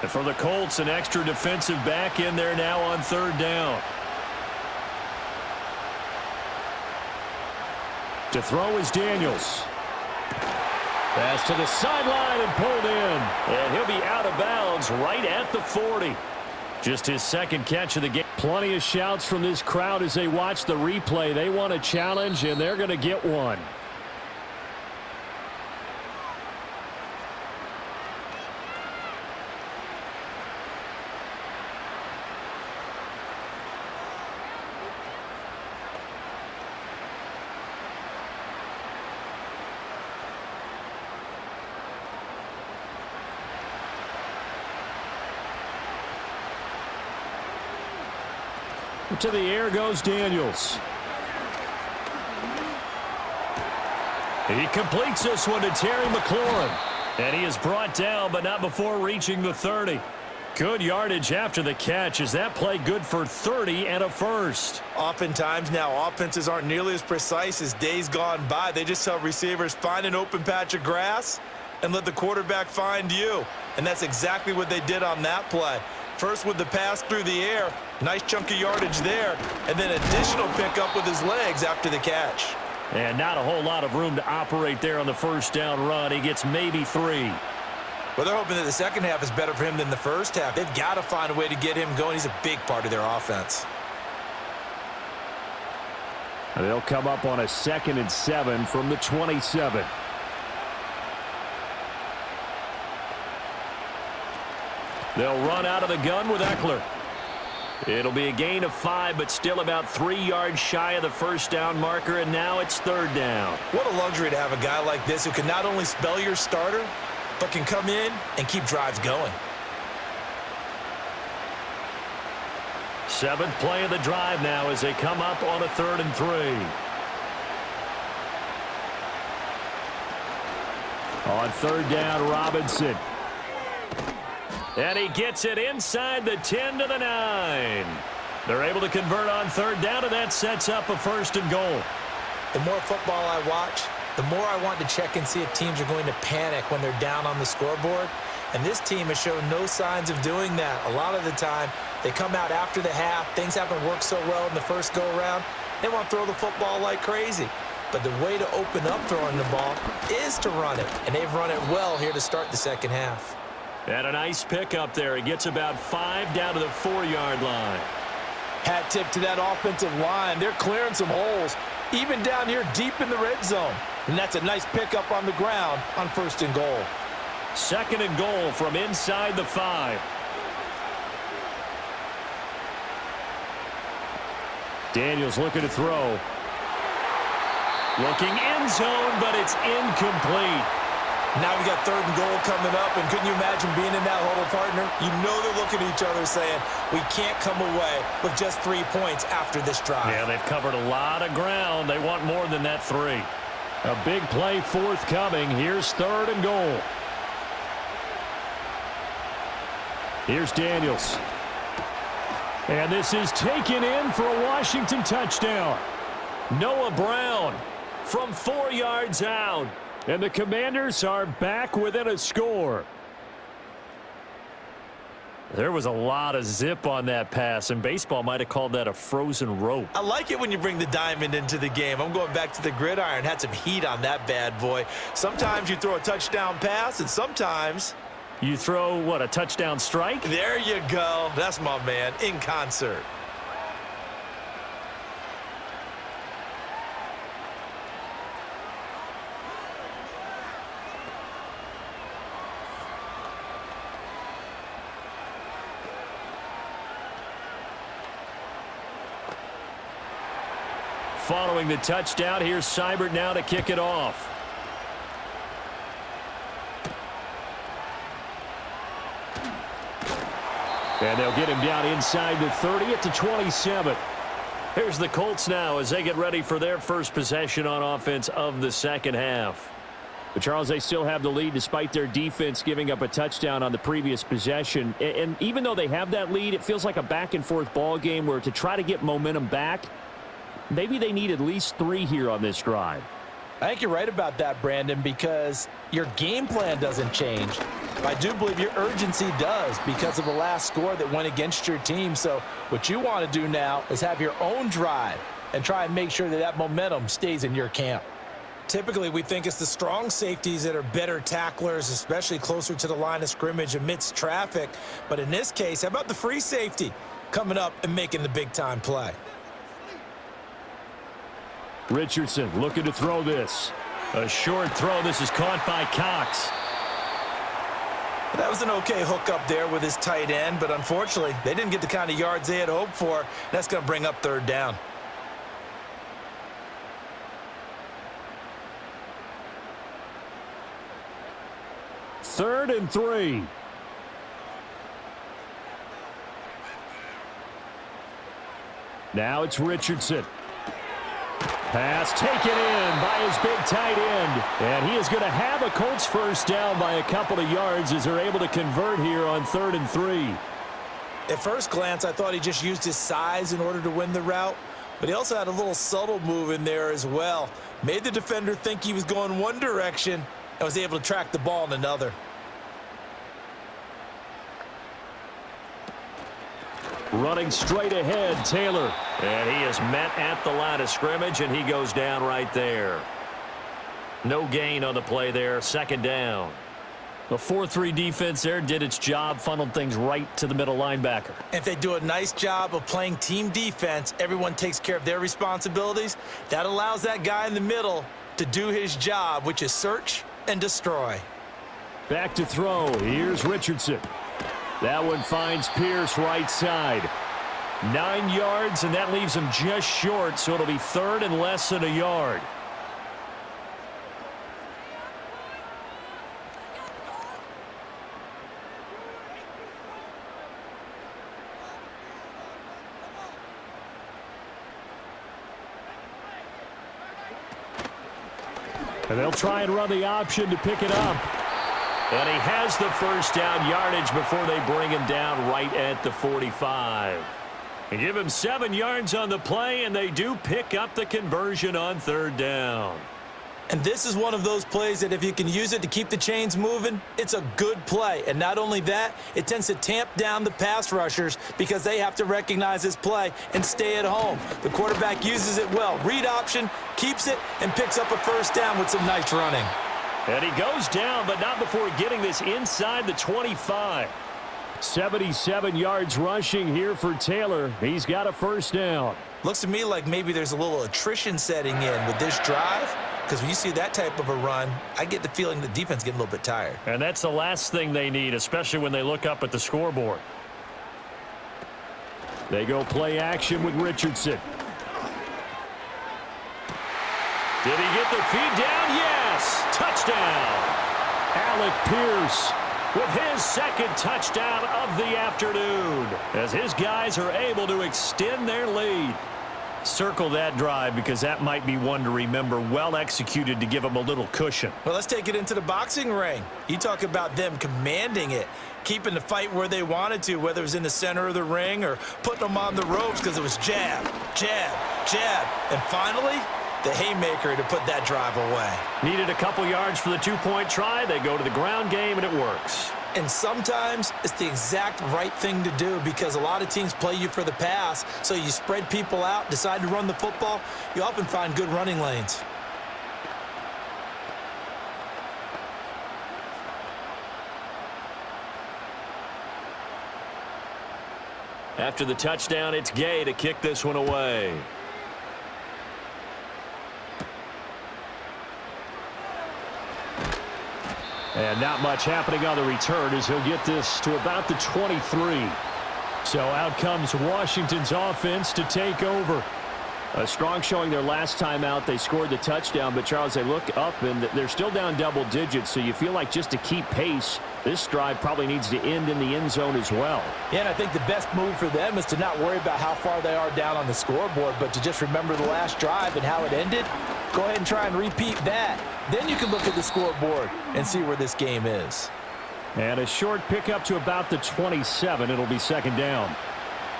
Speaker 1: And for the Colts, an extra defensive back in there now on 3rd down.
Speaker 3: To throw is Daniels. Pass to the sideline and pulled in.
Speaker 1: And he'll be out of bounds right at the 40.
Speaker 3: Just his second catch of the game. Plenty of shouts from this crowd as they watch the replay. They want a challenge, and they're going to get one. To the air goes Daniels. He completes this one to Terry McLaurin. And he is brought down, but not before reaching the 30. Good yardage after the catch. Is that play good for 30 and a first?
Speaker 2: Oftentimes now, offenses aren't nearly as precise as days gone by. They just tell receivers, find an open patch of grass and let the quarterback find you. And that's exactly what they did on that play. First with the pass through the air, nice chunk of yardage there, and then additional pickup with his legs after the catch.
Speaker 3: And not a whole lot of room to operate there on the first down run. He gets maybe 3.
Speaker 2: Well, they're hoping that the second half is better for him than the first half. They've got to find a way to get him going. He's a big part of their offense.
Speaker 3: And they'll come up on a 2nd and 7 from the 27. They'll run out of the gun with Eckler. It'll be a gain of 5, but still about 3 yards shy of the first down marker, and now it's 3rd down.
Speaker 2: What a luxury to have a guy like this who can not only spell your starter, but can come in and keep drives going.
Speaker 3: 7th play of the drive now as they come up on a 3rd and 3. On 3rd down, Robinson. And he gets it inside the 10 to the 9. They're able to convert on 3rd down, and that sets up a 1st and goal.
Speaker 2: The more football I watch, the more I want to check and see if teams are going to panic when they're down on the scoreboard. And this team has shown no signs of doing that. A lot of the time, they come out after the half. Things haven't worked so well in the first go-around. They want to throw the football like crazy. But the way to open up throwing the ball is to run it. And they've run it well here to start the second half.
Speaker 1: And a nice pickup there. He gets about 5 down to the 4-yard line.
Speaker 2: Hat tip to that offensive line. They're clearing some holes, even down here deep in the red zone. And that's a nice pickup on the ground on 1st and goal.
Speaker 1: 2nd and goal from inside the 5.
Speaker 3: Daniels looking to throw.
Speaker 1: Looking end zone, but it's incomplete.
Speaker 2: Now we got 3rd and goal coming up, and couldn't you imagine being in that huddle, partner? You know they're looking at each other saying, we can't come away with just 3 points after this drive.
Speaker 1: Yeah, they've covered a lot of ground. They want more than that 3.
Speaker 3: A big play forthcoming. Here's 3rd and goal. Here's Daniels. And this is taken in for a Washington touchdown.
Speaker 1: Noah Brown from 4 yards out.
Speaker 3: And the Commanders are back within a score.
Speaker 1: There was a lot of zip on that pass, and baseball might have called that a frozen rope.
Speaker 2: I like it when you bring the diamond into the game. I'm going back to the gridiron. Had some heat on that bad boy. Sometimes you throw a touchdown pass, and sometimes
Speaker 1: you throw, what, a touchdown strike?
Speaker 2: There you go. That's my man, in concert.
Speaker 1: Following the touchdown, here's Seibert now to kick it off.
Speaker 3: And they'll get him down inside the 30 at the 27.
Speaker 1: Here's the Colts now as they get ready for their first possession on offense of the second half.
Speaker 3: But Charles, they still have the lead despite their defense giving up a touchdown on the previous possession. And even though they have that lead, it feels like a back-and-forth ball game where to try to get momentum back, maybe they need at least 3 here on this drive.
Speaker 2: I think you're right about that, Brandon, because your game plan doesn't change. I do believe your urgency does because of the last score that went against your team. So what you want to do now is have your own drive and try and make sure that that momentum stays in your camp. Typically, we think it's the strong safeties that are better tacklers, especially closer to the line of scrimmage amidst traffic. But in this case, how about the free safety coming up and making the big-time play?
Speaker 3: Richardson looking to throw this. A short throw. This is caught by Cox.
Speaker 2: That was an okay hookup there with his tight end, but unfortunately, they didn't get the kind of yards they had hoped for. That's going to bring up third down.
Speaker 3: Third and 3. Now it's Richardson. Pass taken in by his big tight end. And he is going to have a Colts first down by a couple of yards as they're able to convert here on 3rd and 3.
Speaker 2: At first glance, I thought he just used his size in order to win the route, but he also had a little subtle move in there as well. Made the defender think he was going one direction and was able to track the ball in another.
Speaker 3: Running straight ahead, Taylor.
Speaker 1: And he is met at the line of scrimmage, and he goes down right there. No gain on the play there, second down.
Speaker 3: The 4-3 defense there did its job, funneled things right to the middle linebacker.
Speaker 2: If they do a nice job of playing team defense, everyone takes care of their responsibilities. That allows that guy in the middle to do his job, which is search and destroy.
Speaker 3: Back to throw. Here's Richardson. That one finds Pierce right side. 9 yards, and that leaves him just short, so it'll be third and less than a yard. And they'll try and run the option to pick it up.
Speaker 1: And he has the first down yardage before they bring him down right at the 45. And give him 7 yards on the play, and they do pick up the conversion on third down.
Speaker 2: And this is one of those plays that if you can use it to keep the chains moving, it's a good play. And not only that, it tends to tamp down the pass rushers because they have to recognize this play and stay at home. The quarterback uses it well. Read option, keeps it, and picks up a first down with some nice running.
Speaker 1: And he goes down, but not before getting this inside the 25.
Speaker 3: 77 yards rushing here for Taylor. He's got a first down.
Speaker 2: Looks to me like maybe there's a little attrition setting in with this drive, because when you see that type of a run, I get the feeling the defense getting a little bit tired.
Speaker 1: And that's the last thing they need, especially when they look up at the scoreboard.
Speaker 3: They go play action with Richardson.
Speaker 1: Did he get the feed down? Yes! Touchdown!
Speaker 3: Alec Pierce
Speaker 1: with his second touchdown of the afternoon as his guys are able to extend their lead.
Speaker 3: Circle that drive because that might be one to remember. Well executed to give them a little cushion.
Speaker 2: Well, let's take it into the boxing ring. You talk about them commanding it, keeping the fight where they wanted to, whether it was in the center of the ring or putting them on the ropes because it was jab, jab, jab, and finally the haymaker to put that drive away.
Speaker 1: Needed a couple yards for the two-point try. They go to the ground game, and it works.
Speaker 2: And sometimes it's the exact right thing to do because a lot of teams play you for the pass, so you spread people out, decide to run the football. You often find good running lanes.
Speaker 1: After the touchdown, it's Gay to kick this one away.
Speaker 3: And not much happening on the return as he'll get this to about the 23. So out comes Washington's offense to take over. A strong showing their last time out. They scored the touchdown, but Charles, they look up and they're still down double digits, so you feel like just to keep pace, this drive probably needs to end in the end zone as well.
Speaker 2: Yeah, and I think the best move for them is to not worry about how far they are down on the scoreboard, but to just remember the last drive and how it ended. Go ahead and try and repeat that. Then you can look at the scoreboard and see where this game is.
Speaker 3: And a short pickup to about the 27. It'll be second down.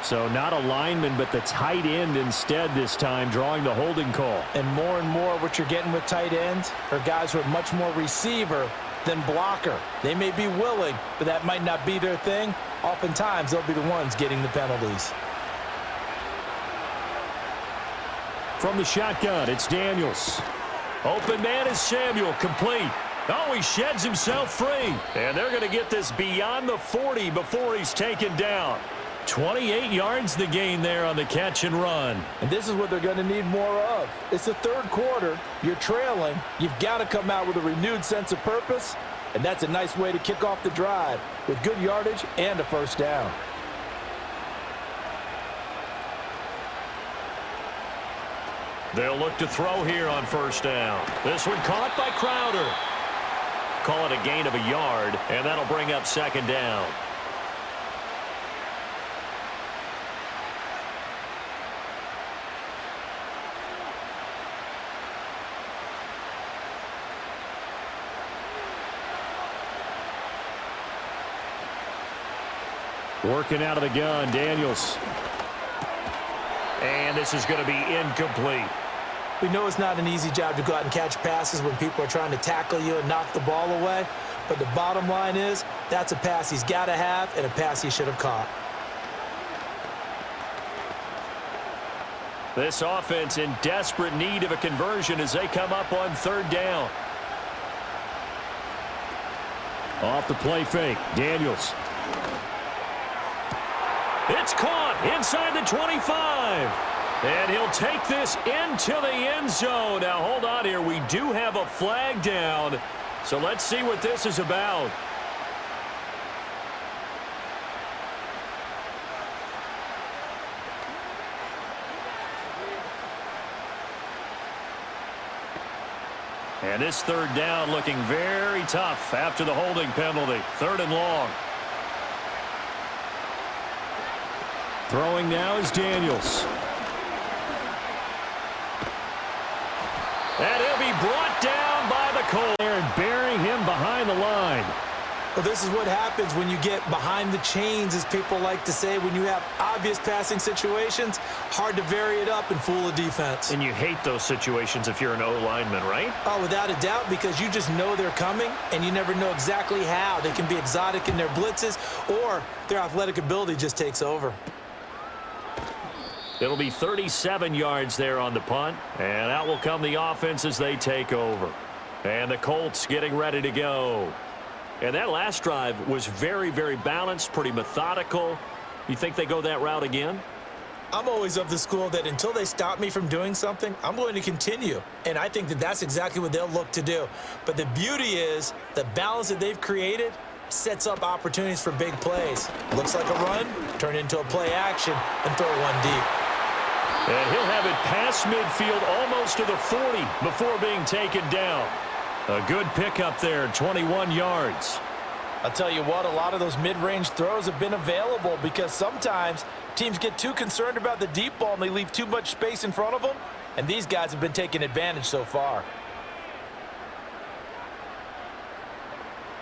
Speaker 3: So not a lineman, but the tight end instead this time, drawing the holding call.
Speaker 2: And more what you're getting with tight ends are guys who are much more receiver than blocker. They may be willing, but that might not be their thing. Oftentimes, they'll be the ones getting the penalties.
Speaker 3: From the shotgun, it's Daniels.
Speaker 1: Open man is Samuel, complete. Oh, he sheds himself free. And they're going to get this beyond the 40 before he's taken down. 28 yards the gain there on the catch and run.
Speaker 2: And this is what they're going to need more of. It's the third quarter. You're trailing. You've got to come out with a renewed sense of purpose. And that's a nice way to kick off the drive with good yardage and a first down.
Speaker 1: They'll look to throw here on first down. This one caught by Crowder. Call it a gain of a yard, and that'll bring up second down.
Speaker 3: Working out of the gun, Daniels.
Speaker 1: And this is going to be incomplete.
Speaker 2: We know it's not an easy job to go out and catch passes when people are trying to tackle you and knock the ball away. But the bottom line is, that's a pass he's got to have and a pass he should have caught.
Speaker 1: This offense in desperate need of a conversion as they come up on third down.
Speaker 3: Off the play fake, Daniels.
Speaker 1: It's caught inside the 25. And he'll take this into the end zone. Now, hold on here. We do have a flag down. So let's see what this is about. And this third down looking very tough after the holding penalty. Third and long.
Speaker 3: Throwing now is Daniels.
Speaker 1: And he'll be brought down by the Colts.
Speaker 3: And burying him behind the line.
Speaker 2: Well, this is what happens when you get behind the chains, as people like to say. When you have obvious passing situations, hard to vary it up and fool a defense.
Speaker 1: And you hate those situations if you're an O-lineman, right?
Speaker 2: Oh, without a doubt, because you just know they're coming, and you never know exactly how. They can be exotic in their blitzes, or their athletic ability just takes over.
Speaker 1: It'll be 37 yards there on the punt, and out will come the offense as they take over. And the Colts getting ready to go. And that last drive was very, very balanced, pretty methodical. You think they go that route again?
Speaker 2: I'm always of the school that until they stop me from doing something, I'm going to continue. And I think that that's exactly what they'll look to do. But the beauty is the balance that they've created sets up opportunities for big plays. Looks like a run, turn into a play action, and throw one deep.
Speaker 1: And he'll have it past midfield almost to the 40 before being taken down. A good pickup there, 21 yards.
Speaker 2: I'll tell you what, a lot of those mid-range throws have been available because sometimes teams get too concerned about the deep ball and they leave too much space in front of them, and these guys have been taking advantage so far.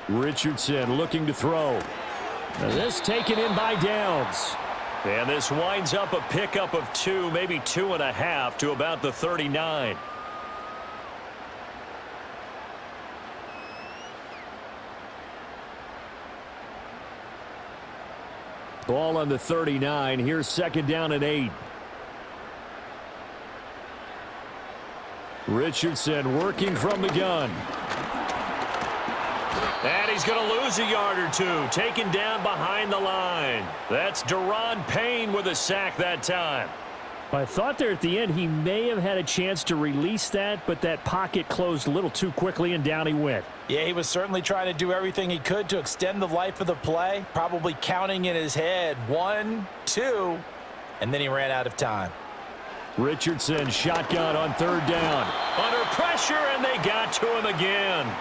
Speaker 3: Richardson looking to throw. Now this taken in by Downs.
Speaker 1: And this winds up a pickup of 2, maybe 2.5 to about the 39.
Speaker 3: Ball on the 39. Here's second down and 8. Richardson working from the gun.
Speaker 1: And he's going to lose a yard or two, taken down behind the line. That's Deron Payne with a sack that time.
Speaker 3: I thought there at the end he may have had a chance to release that, but that pocket closed a little too quickly and down he went.
Speaker 2: Yeah, he was certainly trying to do everything he could to extend the life of the play, probably counting in his head 1, 2, and then he ran out of time.
Speaker 3: Richardson shotgun on third down.
Speaker 1: Under pressure, and they got to him again.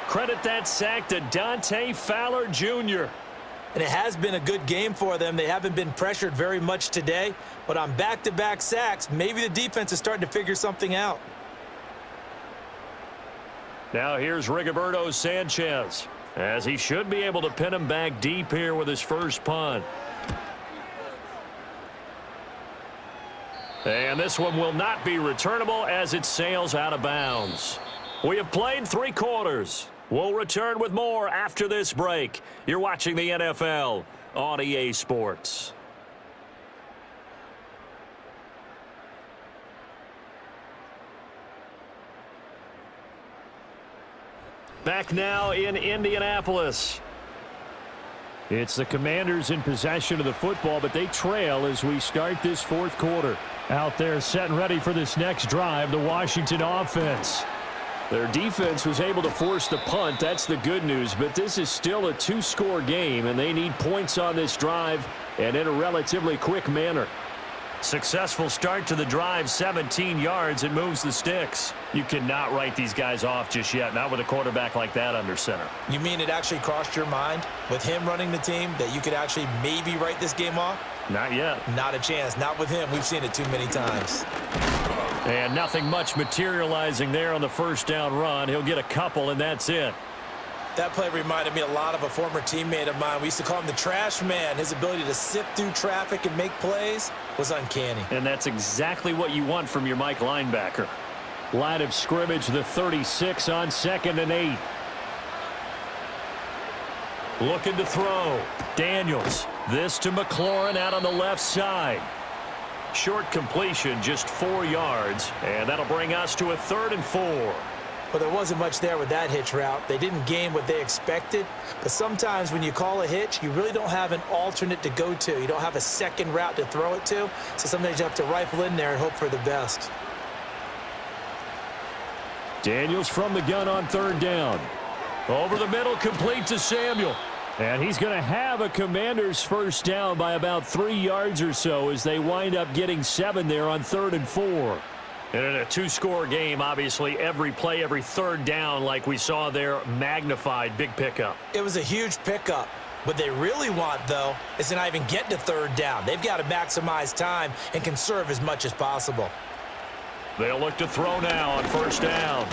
Speaker 1: Credit that sack to Dante Fowler Jr.
Speaker 2: And it has been a good game for them. They haven't been pressured very much today, but on back-to-back sacks, maybe the defense is starting to figure something out.
Speaker 1: Now here's Rigoberto Sanchez, as he should be able to pin him back deep here with his first punt. And this one will not be returnable as it sails out of bounds. We have played 3 quarters. We'll return with more after this break. You're watching the NFL on EA Sports. Back now in Indianapolis.
Speaker 3: It's the Commanders in possession of the football, but they trail as we start this fourth quarter. Out there set and ready for this next drive, the Washington offense. Their defense was able to force the punt. That's the good news, but this is still a two-score game, and they need points on this drive and in a relatively quick manner.
Speaker 1: Successful start to the drive, 17 yards. It moves the sticks. You cannot write these guys off just yet, not with a quarterback like that under center.
Speaker 2: You mean it actually crossed your mind with him running the team that you could actually maybe write this game off?
Speaker 1: Not yet.
Speaker 2: Not a chance. Not with him. We've seen it too many times.
Speaker 1: And nothing much materializing there on the first down run. He'll get a couple, and that's it.
Speaker 2: That play reminded me a lot of a former teammate of mine. We used to call him the trash man. His ability to sift through traffic and make plays was uncanny.
Speaker 1: And that's exactly what you want from your Mike linebacker.
Speaker 3: Line of scrimmage, the 36 on 2nd and 8.
Speaker 1: Looking to throw. Daniels. This to McLaurin out on the left side. Short completion, just 4 yards. And that'll bring us to a 3rd and 4.
Speaker 2: Well, there wasn't much there with that hitch route. They didn't gain what they expected. But sometimes when you call a hitch, you really don't have an alternate to go to. You don't have a second route to throw it to. So sometimes you have to rifle in there and hope for the best.
Speaker 3: Daniels from the gun on 3rd down. Over the middle, complete to Samuel. And he's going to have a Commanders first down by about 3 yards or so as they wind up getting 7 there on 3rd and 4.
Speaker 1: And in a two-score game, obviously, every play, every 3rd down, like we saw there, magnified, big pickup.
Speaker 2: It was a huge pickup. What they really want, though, is to not even get to 3rd down. They've got to maximize time and conserve as much as possible.
Speaker 1: They'll look to throw now on 1st down.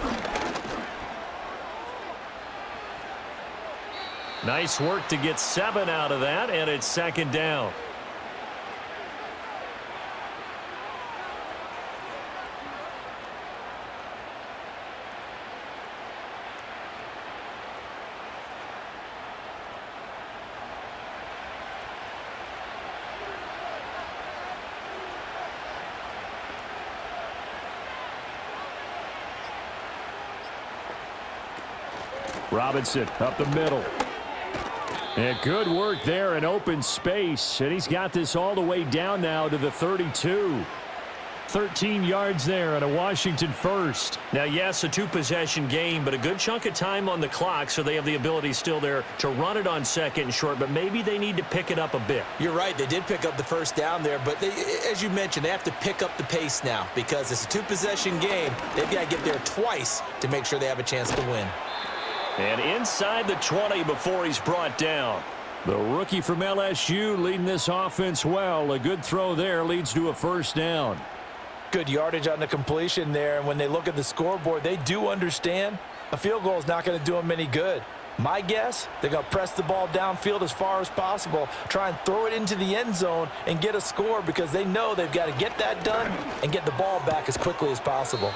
Speaker 1: Nice work to get 7 out of that, and it's 2nd down.
Speaker 3: Robinson up the middle. And good work there in open space. And he's got this all the way down now to the 32. 13 yards there and a Washington first.
Speaker 1: Now, yes, a two-possession game, but a good chunk of time on the clock, so they have the ability still there to run it on 2nd and short, but maybe they need to pick it up a bit.
Speaker 2: You're right. They did pick up the first down there, but they, as you mentioned, they have to pick up the pace now because it's a two-possession game. They've got to get there twice to make sure they have a chance to win.
Speaker 1: And inside the 20 before he's brought down.
Speaker 3: The rookie from LSU leading this offense well. A good throw there leads to a first down.
Speaker 2: Good yardage on the completion there, and when they look at the scoreboard, they do understand a field goal is not going to do them any good. My guess, they're going to press the ball downfield as far as possible, try and throw it into the end zone and get a score because they know they've got to get that done and get the ball back as quickly as possible.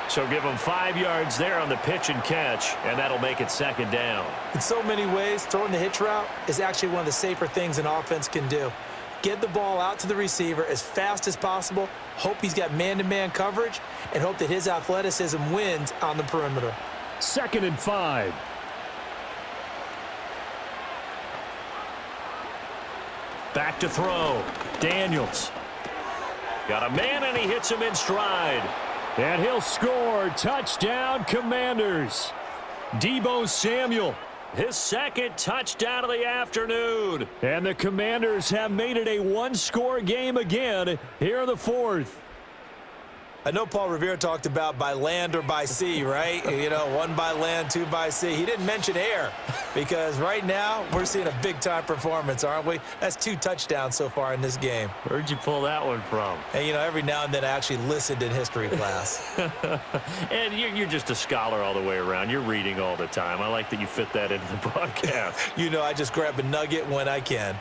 Speaker 1: So give them 5 yards there on the pitch and catch, and that'll make it 2nd down.
Speaker 2: In so many ways, throwing the hitch route is actually one of the safer things an offense can do. Get the ball out to the receiver as fast as possible, hope he's got man-to-man coverage, and hope that his athleticism wins on the perimeter.
Speaker 3: 2nd and 5.
Speaker 1: Back to throw. Daniels. Got a man, and he hits him in stride.
Speaker 3: And he'll score. Touchdown, Commanders. Deebo Samuel.
Speaker 1: His 2nd touchdown of the afternoon.
Speaker 3: And the Commanders have made it a one-score game again here in the 4th.
Speaker 2: I know Paul Revere talked about by land or by sea, right? You know, 1 by land, 2 by sea. He didn't mention air because right now we're seeing a big-time performance, aren't we? That's 2 touchdowns so far in this game.
Speaker 1: Where'd you pull that one from?
Speaker 2: And, you know, every now and then I actually listened in history class.
Speaker 1: And you're just a scholar all the way around. You're reading all the time. I like that you fit that into the broadcast.
Speaker 2: You know, I just grab a nugget when I can.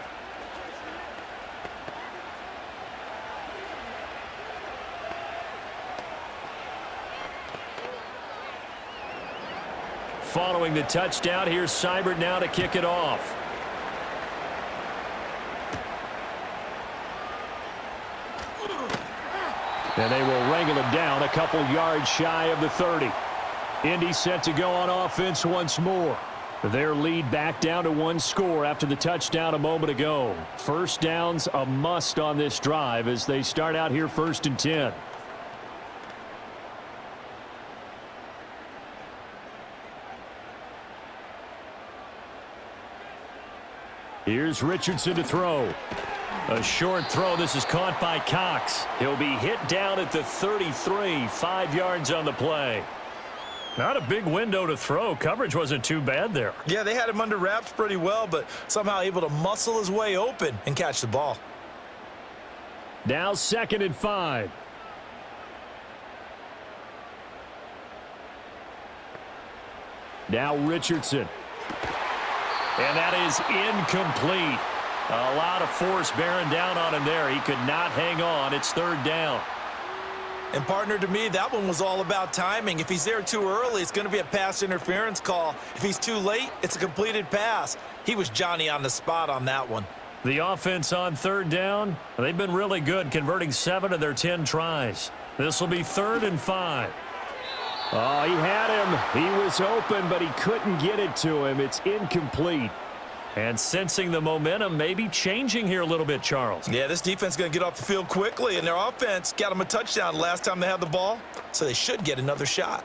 Speaker 1: Following the touchdown, here's Seibert now to kick it off.
Speaker 3: And they will wrangle him down a couple yards shy of the 30. Indy set to go on offense once more. Their lead back down to 1 score after the touchdown a moment ago. First down's a must on this drive as they start out here 1st and 10. Here's Richardson to throw. A short throw. This is caught by Cox. He'll be hit down at the 33, 5 yards on the play. Not a big window to throw. Coverage wasn't too bad there.
Speaker 2: Yeah, they had him under wraps pretty well, but somehow able to muscle his way open and catch the ball.
Speaker 3: Now 2nd and 5. Now Richardson. And that is incomplete. A lot of force bearing down on him there. He could not hang on. It's 3rd down.
Speaker 2: And partner, to me, that one was all about timing. If he's there too early, it's going to be a pass interference call. If he's too late, it's a completed pass. He was Johnny on the spot on that one.
Speaker 3: The offense on 3rd down, they've been really good, converting 7 of their 10 tries. This will be 3rd and 5. Oh, he had him. He was open, but he couldn't get it to him. It's incomplete. And sensing the momentum maybe changing here a little bit, Charles.
Speaker 2: Yeah, this defense is going to get off the field quickly, and their offense got them a touchdown last time they had the ball, so they should get another shot.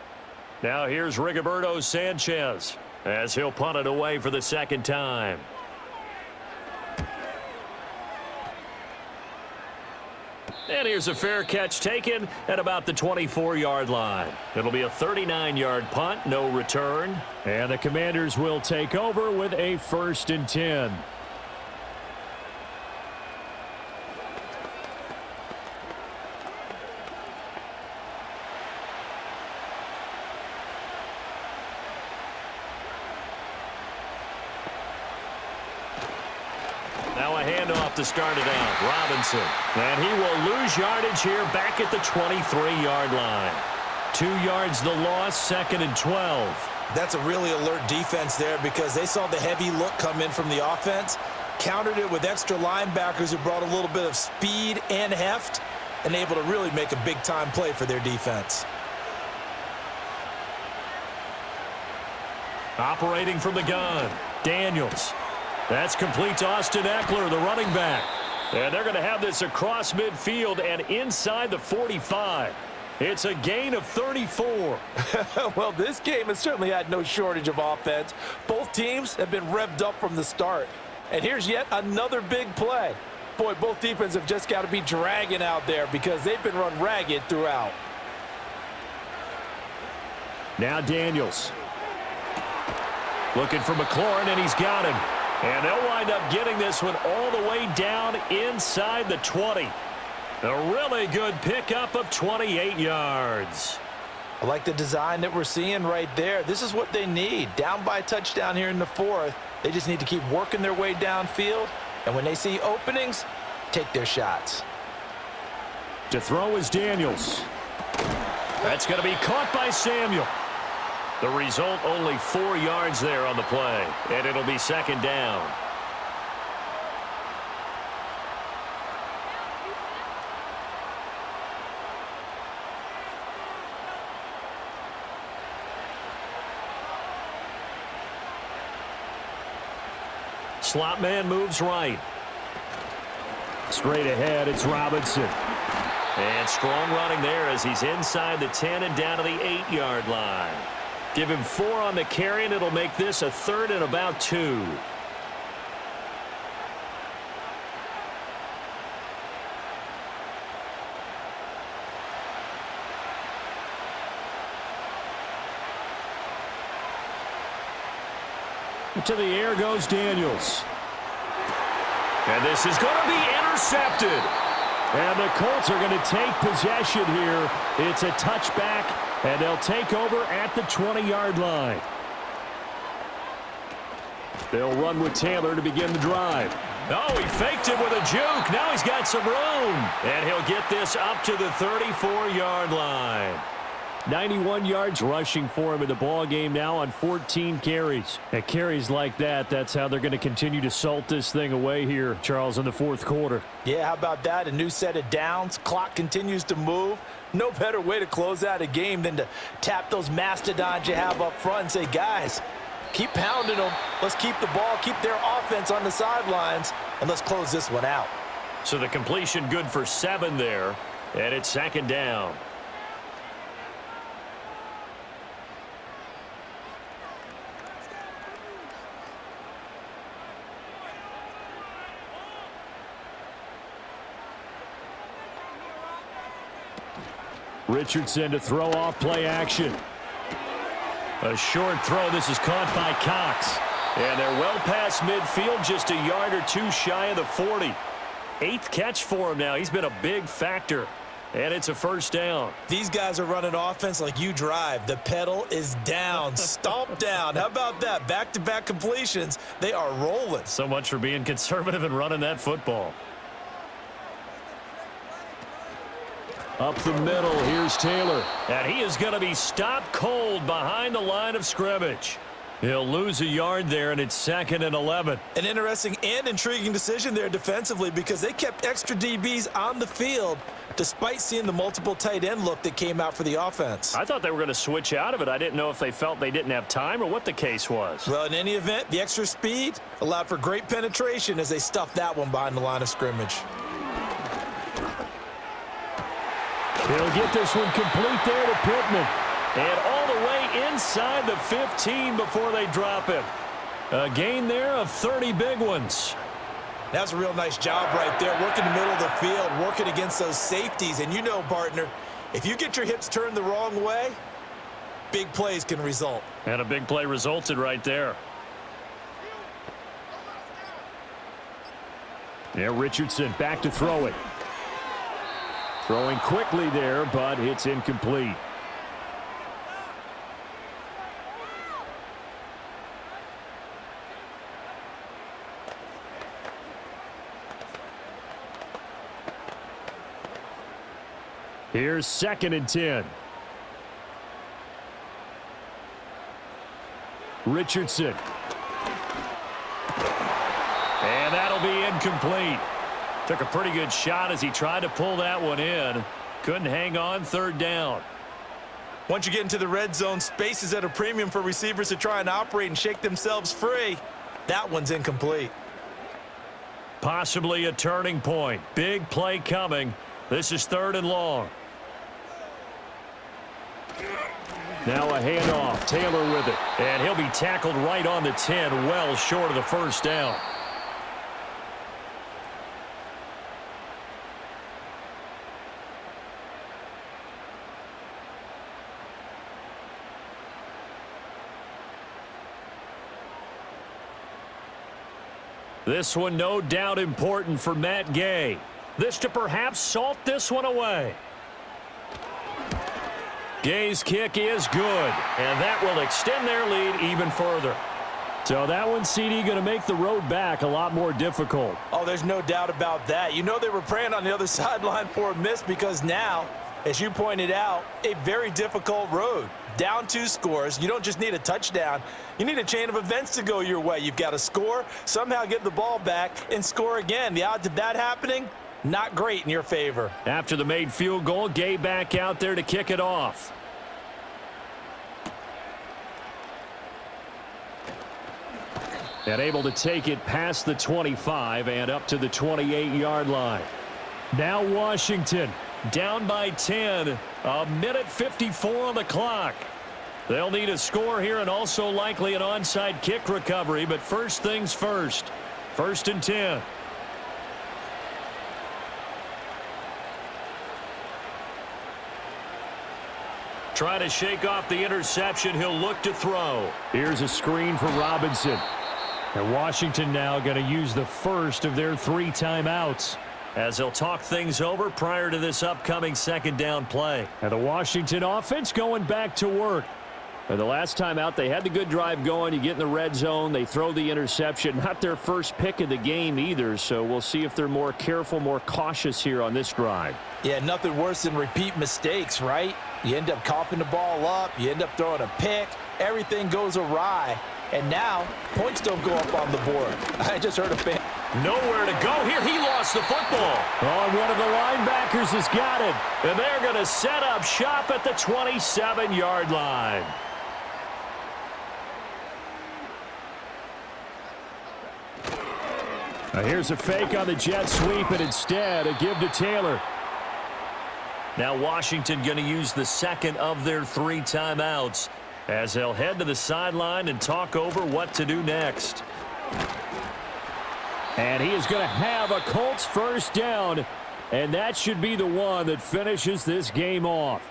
Speaker 3: Now here's Rigoberto Sanchez as he'll punt it away for the 2nd time. And here's a fair catch taken at about the 24-yard line. It'll be a 39-yard punt, no return. And the Commanders will take over with a 1st and 10. Now a handoff to start it out. Robinson. And he will lose yardage here back at the 23-yard line. 2 yards the loss, 2nd and 12.
Speaker 2: That's a really alert defense there because they saw the heavy look come in from the offense, countered it with extra linebackers who brought a little bit of speed and heft, and able to really make a big-time play for their defense.
Speaker 3: Operating from the gun, Daniels. That's complete to Austin Eckler, the running back. And they're going to have this across midfield and inside the 45. It's a gain of 34.
Speaker 2: Well, this game has certainly had no shortage of offense. Both teams have been revved up from the start. And here's yet another big play. Boy, both defenses have just got to be dragging out there because they've been run ragged throughout.
Speaker 3: Now Daniels. Looking for McLaurin, and he's got him. And they'll wind up getting this one all the way down inside the 20. A really good pickup of 28 yards.
Speaker 2: I like the design that we're seeing right there. This is what they need. Down by a touchdown here in the 4th. They just need to keep working their way downfield. And when they see openings, take their shots.
Speaker 3: To throw is Daniels. That's going to be caught by Samuel. The result, only 4 yards there on the play. And it'll be 2nd down. Slot man moves right. Straight ahead, it's Robinson. And strong running there as he's inside the 10 and down to the 8-yard line. Give him 4 on the carry, and it'll make this a 3rd and about 2. To the air goes Daniels. And this is going to be intercepted. And the Colts are going to take possession here. It's a touchback, and they'll take over at the 20-yard line. They'll run with Taylor to begin the drive. Oh, he faked it with a juke. Now he's got some room. And he'll get this up to the 34-yard line. 91 yards rushing for him in the ball game now on 14 carries. At carries like that, that's how they're going to continue to salt this thing away here, Charles, in the fourth quarter.
Speaker 2: Yeah, how about that? A new set of downs. Clock continues to move. No better way to close out a game than to tap those mastodons you have up front and say, guys, keep pounding them. Let's keep the ball, keep their offense on the sidelines, and let's close this one out.
Speaker 1: So the completion good for 7 there, and it's second down.
Speaker 3: Richardson to throw off play action.
Speaker 1: A short throw. This is caught by Cox. And they're well past midfield, just a yard or two shy of the 40. 8th catch for him now. He's been a big factor. And it's a first down.
Speaker 2: These guys are running offense like you drive. The pedal is down, stomp down. How about that? Back-to-back completions. They are rolling.
Speaker 1: So much for being conservative and running that football.
Speaker 3: Up the middle, here's Taylor.
Speaker 1: And he is going to be stopped cold behind the line of scrimmage. He'll lose a yard there, and it's 2nd and 11.
Speaker 2: An interesting and intriguing decision there defensively because they kept extra DBs on the field despite seeing the multiple tight end look that came out for the offense.
Speaker 1: I thought they were going to switch out of it. I didn't know if they felt they didn't have time or what the case was.
Speaker 2: Well, in any event, the extra speed allowed for great penetration as they stuffed that one behind the line of scrimmage.
Speaker 3: He'll get this one complete there to Pittman.
Speaker 1: And all the way inside the 15 before they drop him. A gain there of 30 big ones.
Speaker 2: That's a real nice job right there, working the middle of the field, working against those safeties. And you know, partner, if you get your hips turned the wrong way, big plays can result.
Speaker 1: And a big play resulted right there.
Speaker 3: Yeah, Richardson back to throw it. Throwing quickly there, but it's incomplete. Here's 2nd and 10. Richardson.
Speaker 1: And that'll be incomplete. Took a pretty good shot as he tried to pull that one in. Couldn't hang on, 3rd down.
Speaker 2: Once you get into the red zone, space is at a premium for receivers to try and operate and shake themselves free. That one's incomplete.
Speaker 1: Possibly a turning point. Big play coming. This is 3rd and long.
Speaker 3: Now a handoff. Taylor with it.
Speaker 1: And he'll be tackled right on the 10, well short of the first down. This one no doubt important for Matt Gay. This to perhaps salt this one away. Gay's kick is good, and that will extend their lead even further.
Speaker 3: So that one, CD, going to make the road back a lot more difficult.
Speaker 2: Oh, there's no doubt about that. You know they were praying on the other sideline for a miss because now, as you pointed out, a very difficult road. Down 2 scores. You don't just need a touchdown. You need a chain of events to go your way. You've got to score, somehow get the ball back, and score again. The odds of that happening, not great in your favor.
Speaker 1: After the made field goal, Gay back out there to kick it off.
Speaker 3: And able to take it past the 25 and up to the 28-yard line. Now Washington
Speaker 1: down by 10. A minute 54 on the clock. They'll need a score here and also likely an onside kick recovery, but first things first. 1st and 10. Trying to shake off the interception. He'll look to throw.
Speaker 3: Here's a screen for Robinson. And Washington now going to use the first of their 3 timeouts,
Speaker 1: as they'll talk things over prior to this upcoming 2nd down play.
Speaker 3: And the Washington offense going back to work. And the last time out, they had the good drive going. You get in the red zone, they throw the interception. Not their first pick of the game either, so we'll see if they're more careful, more cautious here on this drive.
Speaker 2: Yeah, nothing worse than repeat mistakes, right? You end up coughing the ball up. You end up throwing a pick. Everything goes awry. And now, points don't go up on the board. I just heard a fan.
Speaker 1: Nowhere to go here. He lost the football.
Speaker 3: Oh, one of the linebackers has got it.
Speaker 1: And they're going to set up shop at the 27-yard line.
Speaker 3: Now here's a fake on the jet sweep, and instead a give to Taylor.
Speaker 1: Now Washington going to use the second of their 3 timeouts as they'll head to the sideline and talk over what to do next.
Speaker 3: And he is going to have a Colts first down, and that should be the one that finishes this game off.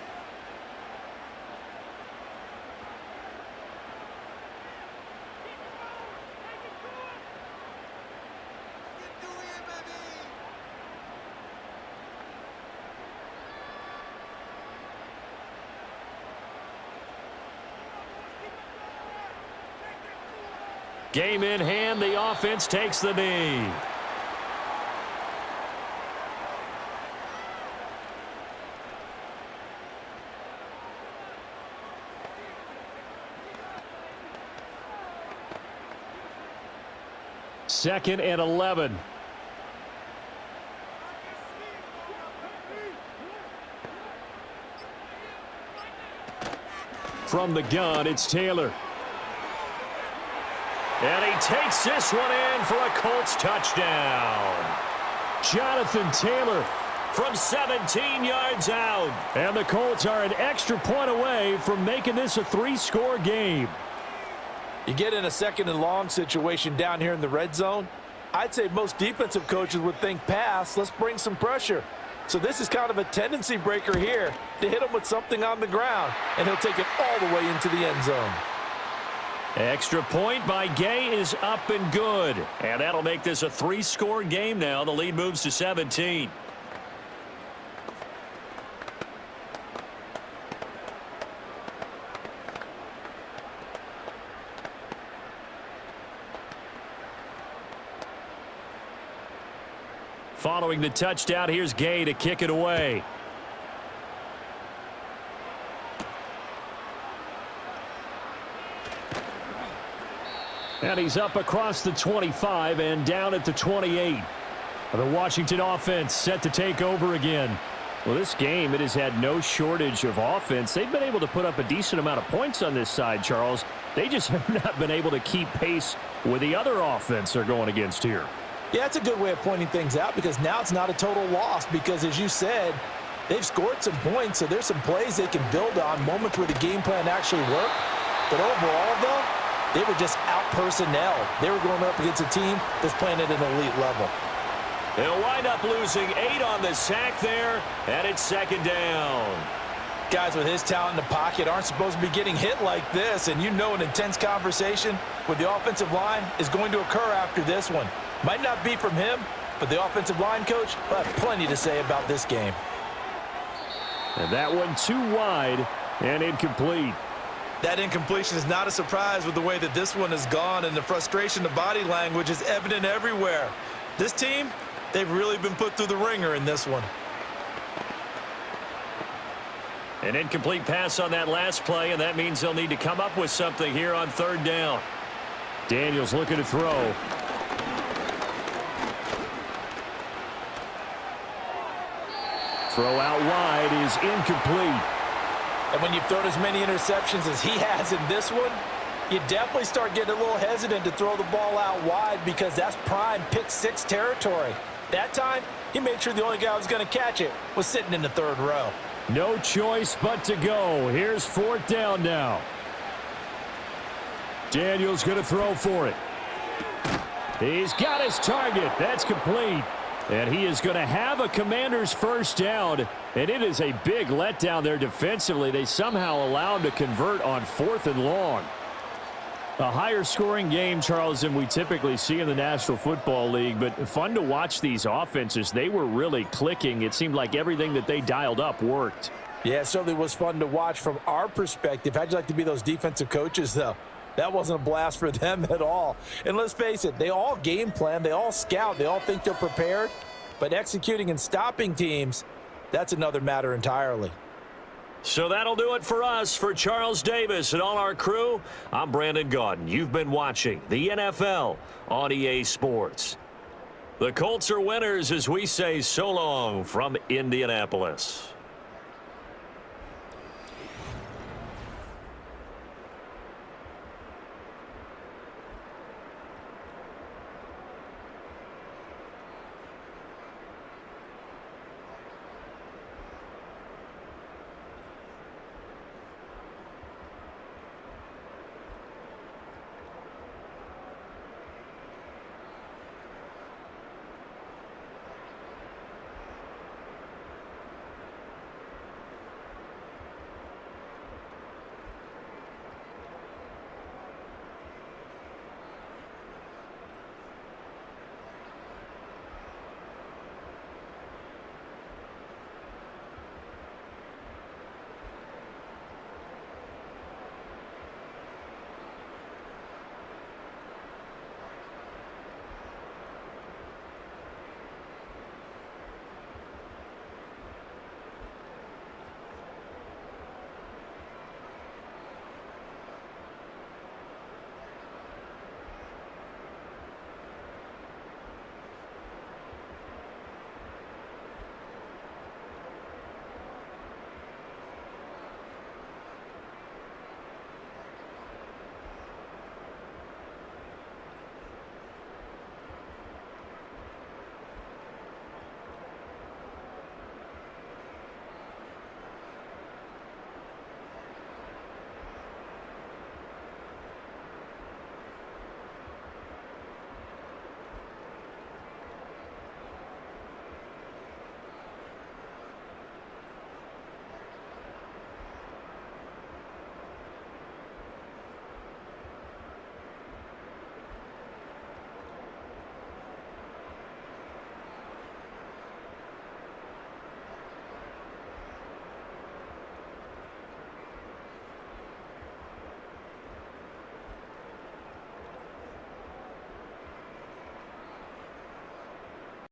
Speaker 1: Game in hand, the offense takes the knee.
Speaker 3: Second and 11. From the gun, it's Taylor.
Speaker 1: And he takes this one in for a Colts touchdown.
Speaker 3: Jonathan Taylor
Speaker 1: from 17 yards out.
Speaker 3: And the Colts are an extra point away from making this a 3-score game.
Speaker 2: You get in a second and long situation down here in the red zone. I'd say most defensive coaches would think pass. Let's bring some pressure. So this is kind of a tendency breaker here to hit him with something on the ground. And he'll take it all the way into the end zone.
Speaker 1: Extra point by Gay is up and good. And that'll make this a 3-score game now. The lead moves to 17. Following the touchdown, here's Gay to kick it away.
Speaker 3: And he's up across the 25 and down at the 28. The Washington offense set to take over again. Well, this game, it has had no shortage of offense. They've been able to put up a decent amount of points on this side, Charles. They just have not been able to keep pace with the other offense they're going against here.
Speaker 2: Yeah, that's a good way of pointing things out because now it's not a total loss because, as you said, they've scored some points, so there's some plays they can build on, moments where the game plan actually worked. But overall, though, they were just out-personnel. They were going up against a team that's playing at an elite level.
Speaker 1: They'll wind up losing 8 on the sack there, and it's second down.
Speaker 2: Guys with his talent in the pocket aren't supposed to be getting hit like this, and you know an intense conversation with the offensive line is going to occur after this one. Might not be from him, but the offensive line coach will have plenty to say about this game.
Speaker 3: And that one too wide and incomplete.
Speaker 2: That incompletion is not a surprise with the way that this one has gone, and the frustration, the body language is evident everywhere. This team, they've really been put through the ringer in this one.
Speaker 1: An incomplete pass on that last play, and that means they'll need to come up with something here on third down.
Speaker 3: Daniels looking to throw. Throw out wide is incomplete.
Speaker 2: And when you've thrown as many interceptions as he has in this one, you definitely start getting a little hesitant to throw the ball out wide because that's prime pick 6 territory. That time, he made sure the only guy who was going to catch it was sitting in the third row.
Speaker 3: No choice but to go. Here's fourth down now. Daniels going to throw for it. He's got his target. That's complete. And he is going to have a Commander's first down. And it is a big letdown there defensively. They somehow allow him to convert on 4th and long. A higher scoring game, Charles, than we typically see in the National Football League. But fun to watch these offenses. They were really clicking. It seemed like everything that they dialed up worked.
Speaker 2: Yeah, it certainly was fun to watch from our perspective. How'd you like to be those defensive coaches, though? That wasn't a blast for them at all. And let's face it, they all game plan, they all scout, they all think they're prepared. But executing and stopping teams, that's another matter entirely.
Speaker 1: So that'll do it for us. For Charles Davis and all our crew, I'm Brandon Gaudin. You've been watching the NFL on EA Sports. The Colts are winners as we say so long from Indianapolis.